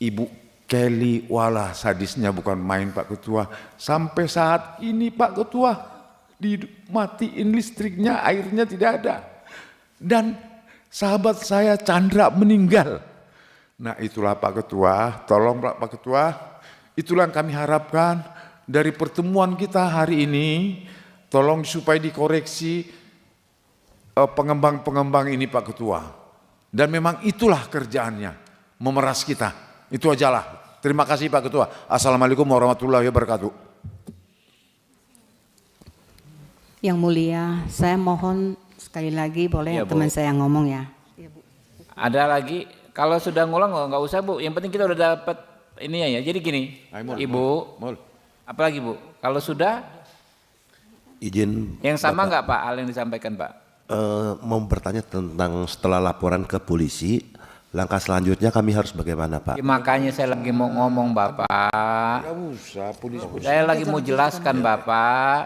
Ibu Kelly, walah sadisnya bukan main Pak Ketua. Sampai saat ini Pak Ketua, dimatiin listriknya, airnya tidak ada. Dan sahabat saya Chandra meninggal. Nah itulah Pak Ketua, tolong Pak Ketua, itulah yang kami harapkan dari pertemuan kita hari ini, tolong supaya dikoreksi pengembang-pengembang ini Pak Ketua. Dan memang itulah kerjaannya, memeras kita, itu ajalah. Terima kasih Pak Ketua. Assalamualaikum warahmatullahi wabarakatuh. Yang mulia, saya mohon sekali lagi boleh Ya, teman Bu. saya ngomong ya. Ada lagi, kalau sudah ngulang nggak usah Bu, yang penting kita udah dapat ini ya. Jadi gini, Ibu, apalagi Bu, kalau sudah Izin. yang sama Bapak, nggak Pak hal yang disampaikan Pak? mau bertanya tentang setelah laporan ke polisi, langkah selanjutnya kami harus bagaimana Pak? Ya, makanya saya lagi mau ngomong Bapak. Gak usah, polisi. Saya lagi mau jelaskan Bapak,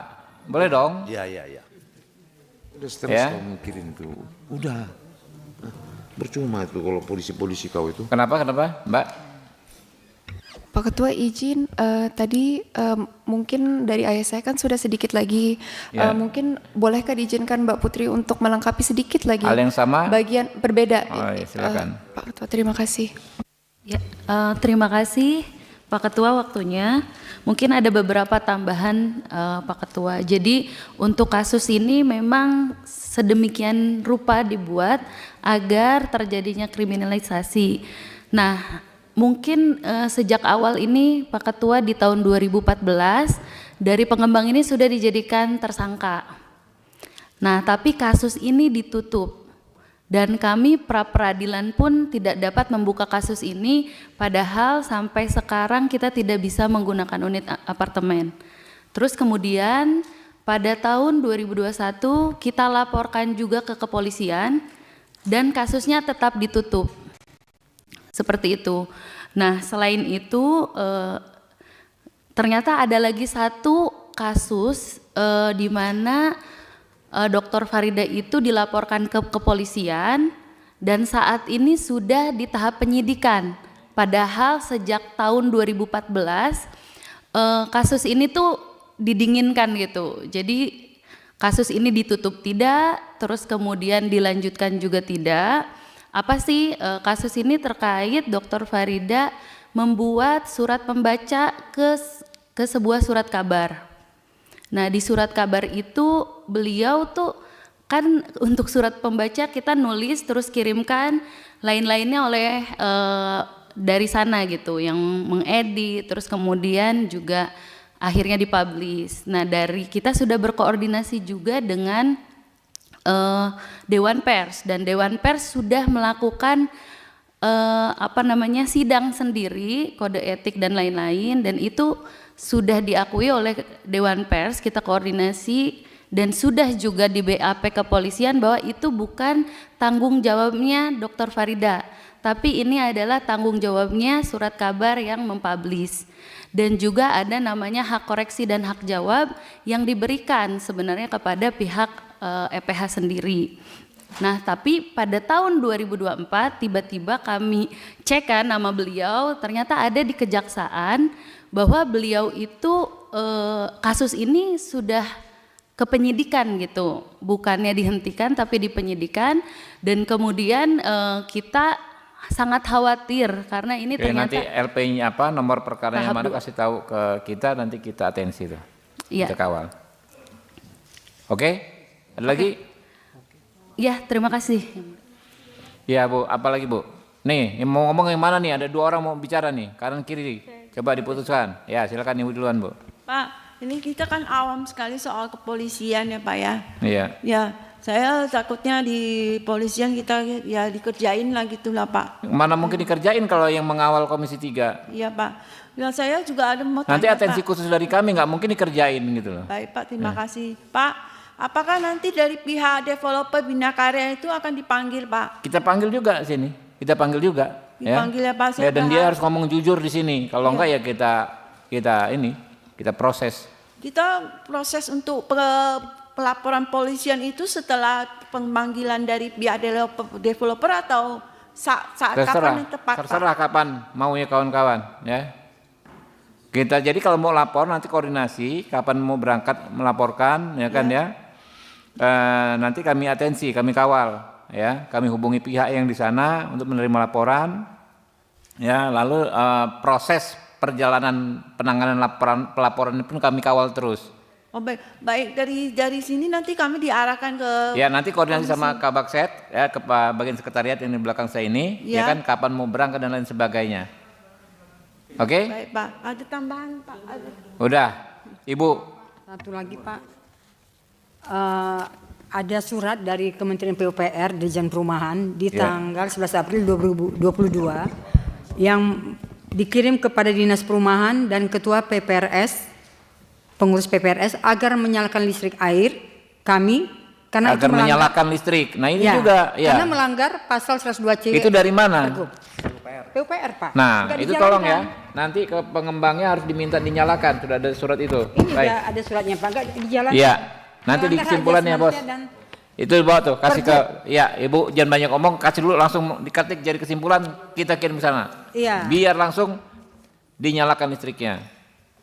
boleh dong? Iya. Udah stres Ya. kau mikirin tuh. Udah. Percuma itu kalau polisi-polisi kau itu. Kenapa Mbak? Pak Ketua izin, tadi mungkin dari ayah saya kan sudah sedikit lagi, Ya. mungkin bolehkah diizinkan Mbak Putri untuk melengkapi sedikit lagi? Hal yang sama? Bagian berbeda. Oh, ya, silakan. Pak Ketua, terima kasih. Ya, terima kasih Pak Ketua waktunya. Mungkin ada beberapa tambahan Pak Ketua. Jadi untuk kasus ini memang sedemikian rupa dibuat agar terjadinya kriminalisasi. Nah, mungkin sejak awal ini Pak Ketua di tahun 2014 dari pengembang ini sudah dijadikan tersangka. Nah, tapi kasus ini ditutup. Dan kami pra-peradilan pun tidak dapat membuka kasus ini, padahal sampai sekarang kita tidak bisa menggunakan unit apartemen. Terus kemudian pada tahun 2021 kita laporkan juga ke kepolisian dan kasusnya tetap ditutup. Seperti itu. Nah selain itu ternyata ada lagi satu kasus di mana Dr. Farida itu dilaporkan ke kepolisian dan saat ini sudah di tahap penyidikan. Padahal sejak tahun 2014 kasus ini tuh didinginkan gitu. Jadi kasus ini ditutup tidak, terus kemudian dilanjutkan juga tidak. Apa sih kasus ini terkait Dr. Farida membuat surat pembaca ke sebuah surat kabar. Nah di surat kabar itu beliau tuh kan untuk surat pembaca kita nulis terus kirimkan lain-lainnya oleh dari sana gitu yang mengedit terus kemudian juga akhirnya dipublish. Nah dari kita sudah berkoordinasi juga dengan Dewan Pers dan Dewan Pers sudah melakukan sidang sendiri kode etik dan lain-lain dan itu sudah diakui oleh Dewan Pers, kita koordinasi dan sudah juga di BAP kepolisian bahwa itu bukan tanggung jawabnya Dr. Farida, tapi ini adalah tanggung jawabnya surat kabar yang mempublish. Dan juga ada namanya hak koreksi dan hak jawab yang diberikan sebenarnya kepada pihak EPH sendiri. Nah, tapi pada tahun 2024 tiba-tiba kami cek kan nama beliau, ternyata ada di kejaksaan bahwa beliau itu kasus ini sudah ke penyidikan gitu, bukannya dihentikan tapi di penyidikan, dan kemudian kita sangat khawatir karena ini Oke, ternyata nanti LP-nya apa, nomor perkaranya tahap mana dua. kasih tahu ke kita, nanti kita atensi tuh, Iya. kita kawal. Oke, ada lagi? Ya, terima kasih. Ya Bu, apa lagi Bu? Nih, yang mau ngomong yang mana nih? Ada 2 orang mau bicara nih, kanan kiri. Coba diputuskan. Ya, silakan Ibu duluan Bu. Pak, ini kita kan awam sekali soal kepolisian ya Pak ya. Iya. Ya, saya takutnya di polisian kita ya dikerjain lah gitulah Pak. Mana mungkin dikerjain kalau yang mengawal Komisi 3? Iya Pak. Ya saya juga ada mau Nanti tanya, atensi Pak. khusus dari kami nggak mungkin dikerjain gitu loh. Baik Pak, terima kasih. Pak, apakah nanti dari pihak developer Bina Karya itu akan dipanggil Pak? Kita panggil juga sini. Kita panggil juga. Dipanggil ya Pak. Ya, dan dia berharap- harus ngomong jujur di sini. Kalau enggak ya kita proses. Kita proses untuk pelaporan polisian itu setelah pemanggilan dari pihak developer atau saat kapan yang tepat Terserah Pak? kapan maunya kawan-kawan ya. Kita jadi kalau mau lapor nanti koordinasi kapan mau berangkat melaporkan ya kan ya. Nanti kami atensi, kami kawal ya. Kami hubungi pihak yang di sana untuk menerima laporan. Ya, lalu proses perjalanan penanganan pelaporan pun kami kawal terus. Oh baik dari sini nanti kami diarahkan ke Ya, nanti koordinasi sama Kabakset ya, ke bagian sekretariat yang di belakang saya ini ya, Ya. kan kapan mau berangkat dan lain sebagainya. Oke? Baik Pak, ada tambahan Pak. Udah. Ibu. Satu lagi Pak, ada surat dari Kementerian PUPR Dirjen Perumahan di Ya. tanggal 11 April 2022 yang dikirim kepada Dinas Perumahan dan Ketua PPRS, pengurus PPRS agar menyalakan listrik air kami karena Agar itu melanggar, menyalakan listrik. Nah ini Ya, juga ya. karena melanggar pasal 102C. Itu dari mana? Pergub. PUPR Pak. Nah, Nggak itu tolong ya. dijalankan. Nanti ke pengembangnya harus diminta dinyalakan. Sudah ada surat itu. Ini Baik. ada suratnya Pak, nggak dijalankan. Iya. Nanti di Melanggar hak kesimpulannya, asasi Bos. manusia dan Itu bawa tuh, kasih ke ya, Ibu jangan banyak omong, kasih dulu langsung diketik jadi kesimpulan, kita kirim ke sana. Iya. Biar langsung dinyalakan listriknya.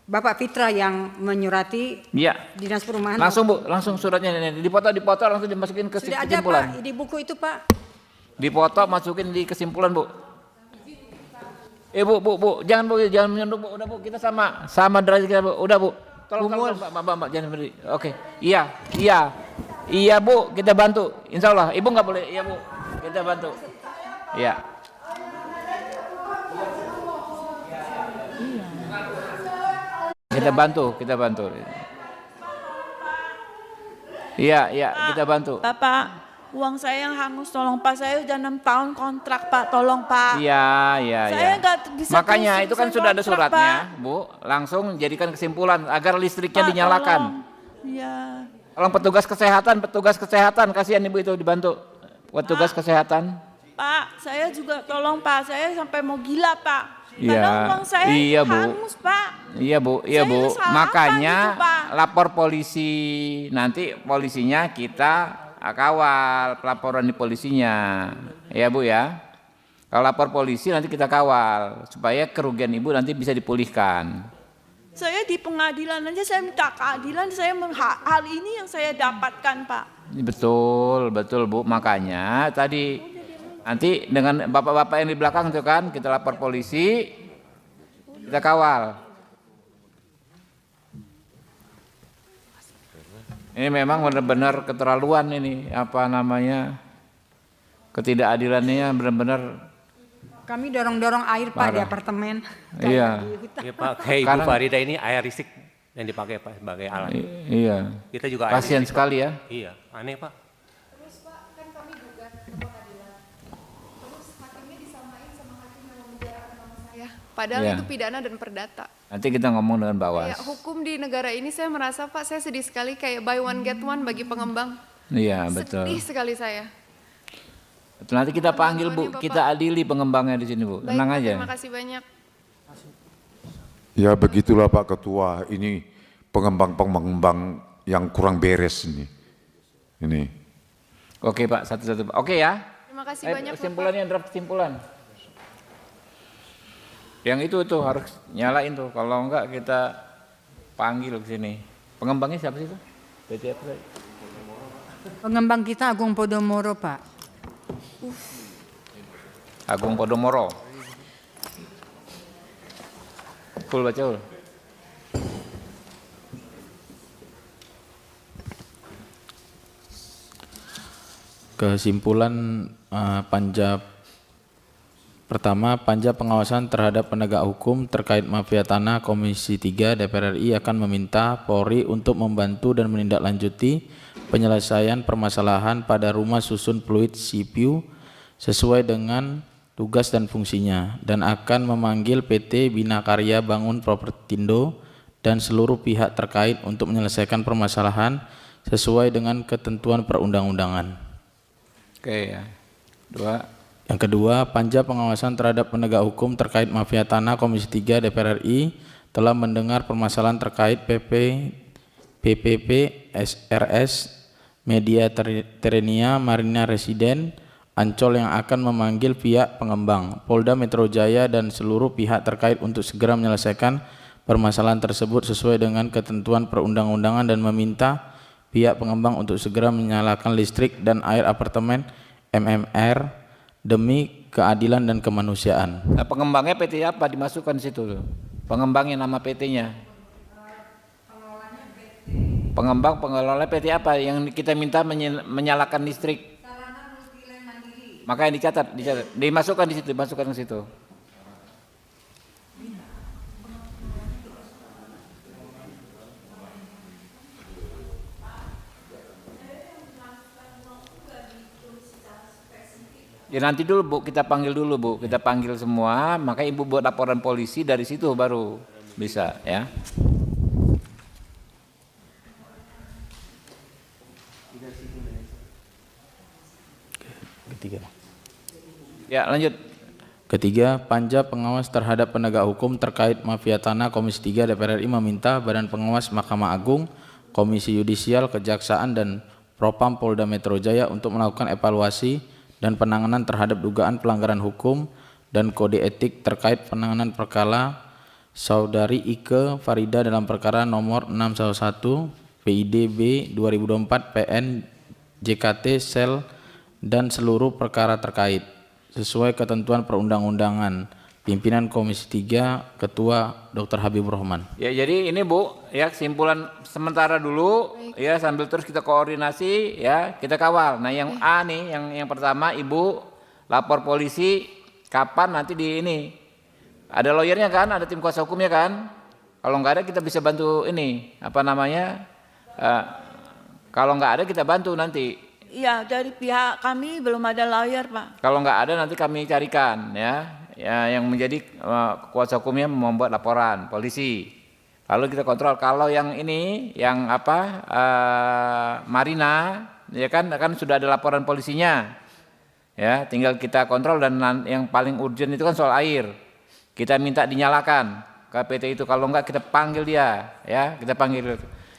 Bapak Fitra yang menyurati Iya. Dinas Perumahan. Langsung Bu, langsung suratnya ini dipotong langsung dimasukin ke Sudah ada kesimpulan. Pak di buku itu Pak. Dipoto masukin di kesimpulan Bu. Bu, jangan menyunduk Bu, udah Bu, kita sama derajat kita Bu, udah Bu. Tolong Mbak, jangan berdiri. Oke, iya Bu, kita bantu. Insya Allah, Ibu nggak boleh, iya Bu, kita bantu. Iya. Kita bantu. Iya, kita bantu. Bapak, uang saya yang hangus tolong Pak, saya udah 6 tahun kontrak Pak, tolong Pak. Iya. Saya nggak bisa Makanya terus itu kan selesai sudah ada kontrak, suratnya, Pak. Bu. Langsung jadikan kesimpulan agar listriknya Pak, dinyalakan. tolong. Iya. Tolong petugas kesehatan, kasihan Ibu itu dibantu. Petugas kesehatan. Pak, saya juga tolong Pak, saya sampai mau gila Pak. Iya, Karena uang saya iya, Bu. hangus Pak. Iya Bu. Saya salah apa Makanya gitu, Pak? lapor polisi, nanti polisinya kita kawal pelaporan di polisinya. Ya Bu ya. Kalau lapor polisi nanti kita kawal supaya kerugian Ibu nanti bisa dipulihkan. Saya di pengadilan aja saya minta keadilan, hal ini yang saya dapatkan Pak. Betul Bu. Makanya tadi nanti dengan bapak-bapak yang di belakang itu kan kita lapor polisi, kita kawal. Ini memang benar-benar keterlaluan ini, ketidakadilannya benar-benar. Kami dorong-dorong air Pak di apartemen. Iya. Ya Pak, kayak Ibu Farida ini air listrik yang dipakai Pak sebagai alat. Iya. Kita juga air Kasihan listrik, sekali Pak. ya. Iya, aneh Pak. Padahal Iya. itu pidana dan perdata. Nanti kita ngomong dengan Bawas. Kayak hukum di negara ini saya merasa Pak, saya sedih sekali kayak buy one get one bagi pengembang. Iya betul. Sedih sekali saya. Betul, nanti kita panggil Bu, kita adili pengembangnya di sini Bu. Baik, Tenang Pak, aja. terima kasih banyak. Ya begitulah Pak Ketua, ini pengembang-pengembang yang kurang beres ini. Oke Pak, satu-satu. Oke ya. Terima kasih banyak Bapak. Kesimpulannya, draft kesimpulan. Yang itu harus nyalain tuh. Kalau enggak kita panggil ke sini. Pengembangnya siapa sih itu? PT apa tadi? Pengembang kita Agung Podomoro, Pak. Agung Podomoro. Cool baca ul. Kesimpulan panja pertama, panja pengawasan terhadap penegak hukum terkait mafia tanah Komisi 3 DPR RI akan meminta Polri untuk membantu dan menindaklanjuti penyelesaian permasalahan pada rumah susun fluid CPU sesuai dengan tugas dan fungsinya, dan akan memanggil PT Bina Karya Bangun Propertindo dan seluruh pihak terkait untuk menyelesaikan permasalahan sesuai dengan ketentuan perundang-undangan. Oke ya. Yang kedua, panja pengawasan terhadap penegak hukum terkait mafia tanah Komisi 3 DPR RI telah mendengar permasalahan terkait PPP SRS Media Terenia Marina Residen Ancol yang akan memanggil pihak pengembang, Polda Metro Jaya dan seluruh pihak terkait untuk segera menyelesaikan permasalahan tersebut sesuai dengan ketentuan perundang-undangan dan meminta pihak pengembang untuk segera menyalakan listrik dan air apartemen MMR demi keadilan dan kemanusiaan. Nah, pengembangnya PT apa dimasukkan di situ? Pengembangnya nama PT-nya. Pengembang pengelola PT apa yang kita minta menyalakan listrik? Makanya dicatat, dimasukkan di situ, dimasukkan ke situ. Ya nanti dulu Bu, kita panggil dulu Bu, kita panggil semua, maka Ibu buat laporan polisi, dari situ baru bisa ya. Ketiga. Ya lanjut. Ketiga, panja pengawas terhadap penegak hukum terkait mafia tanah Komisi 3 DPR RI meminta Badan Pengawas Mahkamah Agung, Komisi Yudisial, Kejaksaan dan Propam Polda Metro Jaya untuk melakukan evaluasi dan penanganan terhadap dugaan pelanggaran hukum dan kode etik terkait penanganan perkara Saudari Ike Farida dalam perkara nomor 611 PIDB 2024 PN JKT Sel dan seluruh perkara terkait sesuai ketentuan perundang-undangan. Pimpinan Komisi 3 Ketua Dr. Habibur Rahman. Ya jadi ini Bu, ya kesimpulan sementara dulu. Baik. Ya sambil terus kita koordinasi ya, kita kawal. Nah yang A nih, yang pertama Ibu lapor polisi kapan nanti di ini. Ada lawyernya kan, ada tim kuasa hukumnya kan. Kalau nggak ada kita bisa bantu ini, apa namanya, kalau nggak ada kita bantu nanti. Iya, dari pihak kami belum ada lawyer Pak. Kalau nggak ada nanti kami carikan ya. Ya, yang menjadi kuasa hukumnya membuat laporan polisi. Lalu kita kontrol kalau yang ini, yang apa Marina, ya kan sudah ada laporan polisinya. Ya, tinggal kita kontrol dan yang paling urgent itu kan soal air. Kita minta dinyalakan ke PT itu. Kalau enggak kita panggil dia, ya kita panggil.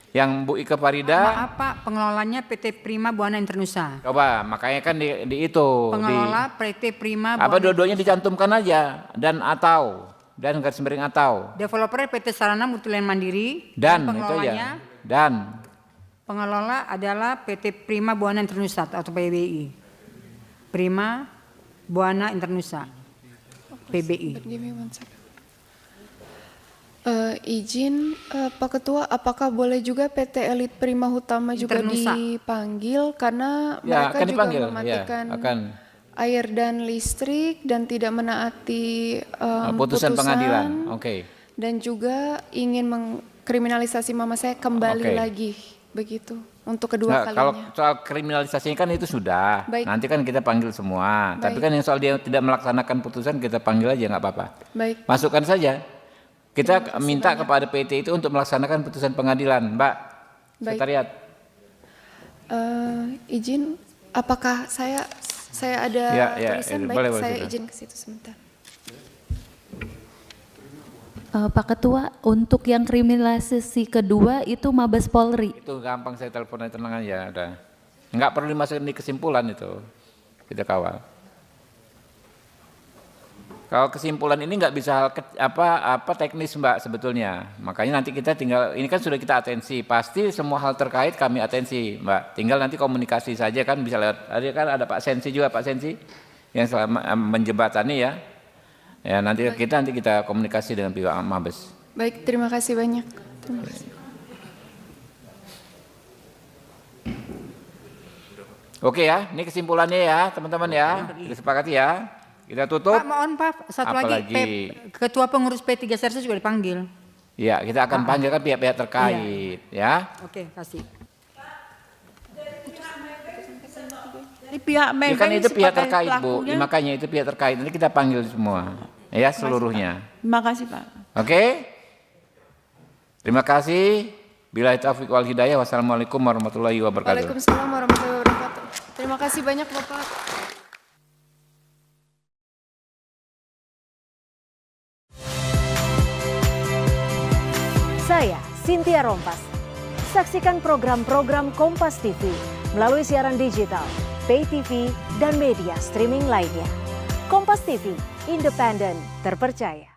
Yang Bu Ike Farida. Maaf Pak, pengelolanya PT Prima Buana Internusa. Coba, makanya kan di itu. Pengelola PT Prima Buana. Apa dua-duanya dicantumkan aja dan atau dan garis miring atau. Developer PT Sarana Multiland Mandiri. Dan pengelolanya. Itu aja. Dan. Pengelola adalah PT Prima Buana Internusa atau PBI. Prima Buana Internusa. PBI. Izin Pak Ketua, apakah boleh juga PT Elit Prima Hutama juga Internusa dipanggil karena Ya, mereka akan juga dipanggil. mematikan Ya, akan. air dan listrik dan tidak menaati Putusan pengadilan. Oke. Dan juga ingin mengkriminalisasi mama saya kembali Oke. lagi begitu untuk kedua kalinya. Kalau soal kriminalisasinya kan itu sudah. Baik. Nanti kan kita panggil semua. Tapi Baik. kan yang soal dia tidak melaksanakan putusan kita panggil aja nggak apa-apa. Baik. Masukkan saja. Kita Terima kasih minta banyak. kepada PT itu untuk melaksanakan putusan pengadilan, Mbak. Baik. Sekretariat. Izin, apakah saya ada Ya, tulisan? Baik, boleh, saya boleh. izin ke situ sebentar. Pak Ketua, untuk yang kriminalisasi kedua itu Mabes Polri. Itu gampang saya telepon aja, tenang aja, udah. Nggak perlu dimasukkan di kesimpulan itu, kita kawal. Kalau kesimpulan ini nggak bisa apa teknis Mbak sebetulnya. Makanya nanti kita tinggal, ini kan sudah kita atensi, pasti semua hal terkait kami atensi Mbak. Tinggal nanti komunikasi saja kan bisa lewat, ada Pak Sensi juga, Pak Sensi yang selama menjembatani ya. Ya nanti kita komunikasi dengan pihak Mabes. Baik, terima kasih banyak. Terima kasih. Oke ya, ini kesimpulannya ya teman-teman ya. Kita sepakati ya. Kita tutup. Pak, mohon Pak, satu Apalagi, lagi. Ketua pengurus P3 Serse juga dipanggil. Ya, kita akan panggil kan pihak-pihak terkait ya. Oke, kasih. Di pihak Ya kan itu pihak terkait Bu, makanya itu pihak terkait. Nanti kita panggil semua ya seluruhnya. Terima kasih Pak. Oke? Terima kasih. Billahi taufiq wal hidayah. Wassalamualaikum warahmatullahi wabarakatuh. Waalaikumsalam warahmatullahi wabarakatuh. Terima kasih banyak Bapak. Saya Cynthia Rompas. Saksikan program-program Kompas TV melalui siaran digital, pay TV, dan media streaming lainnya. Kompas TV, independen, terpercaya.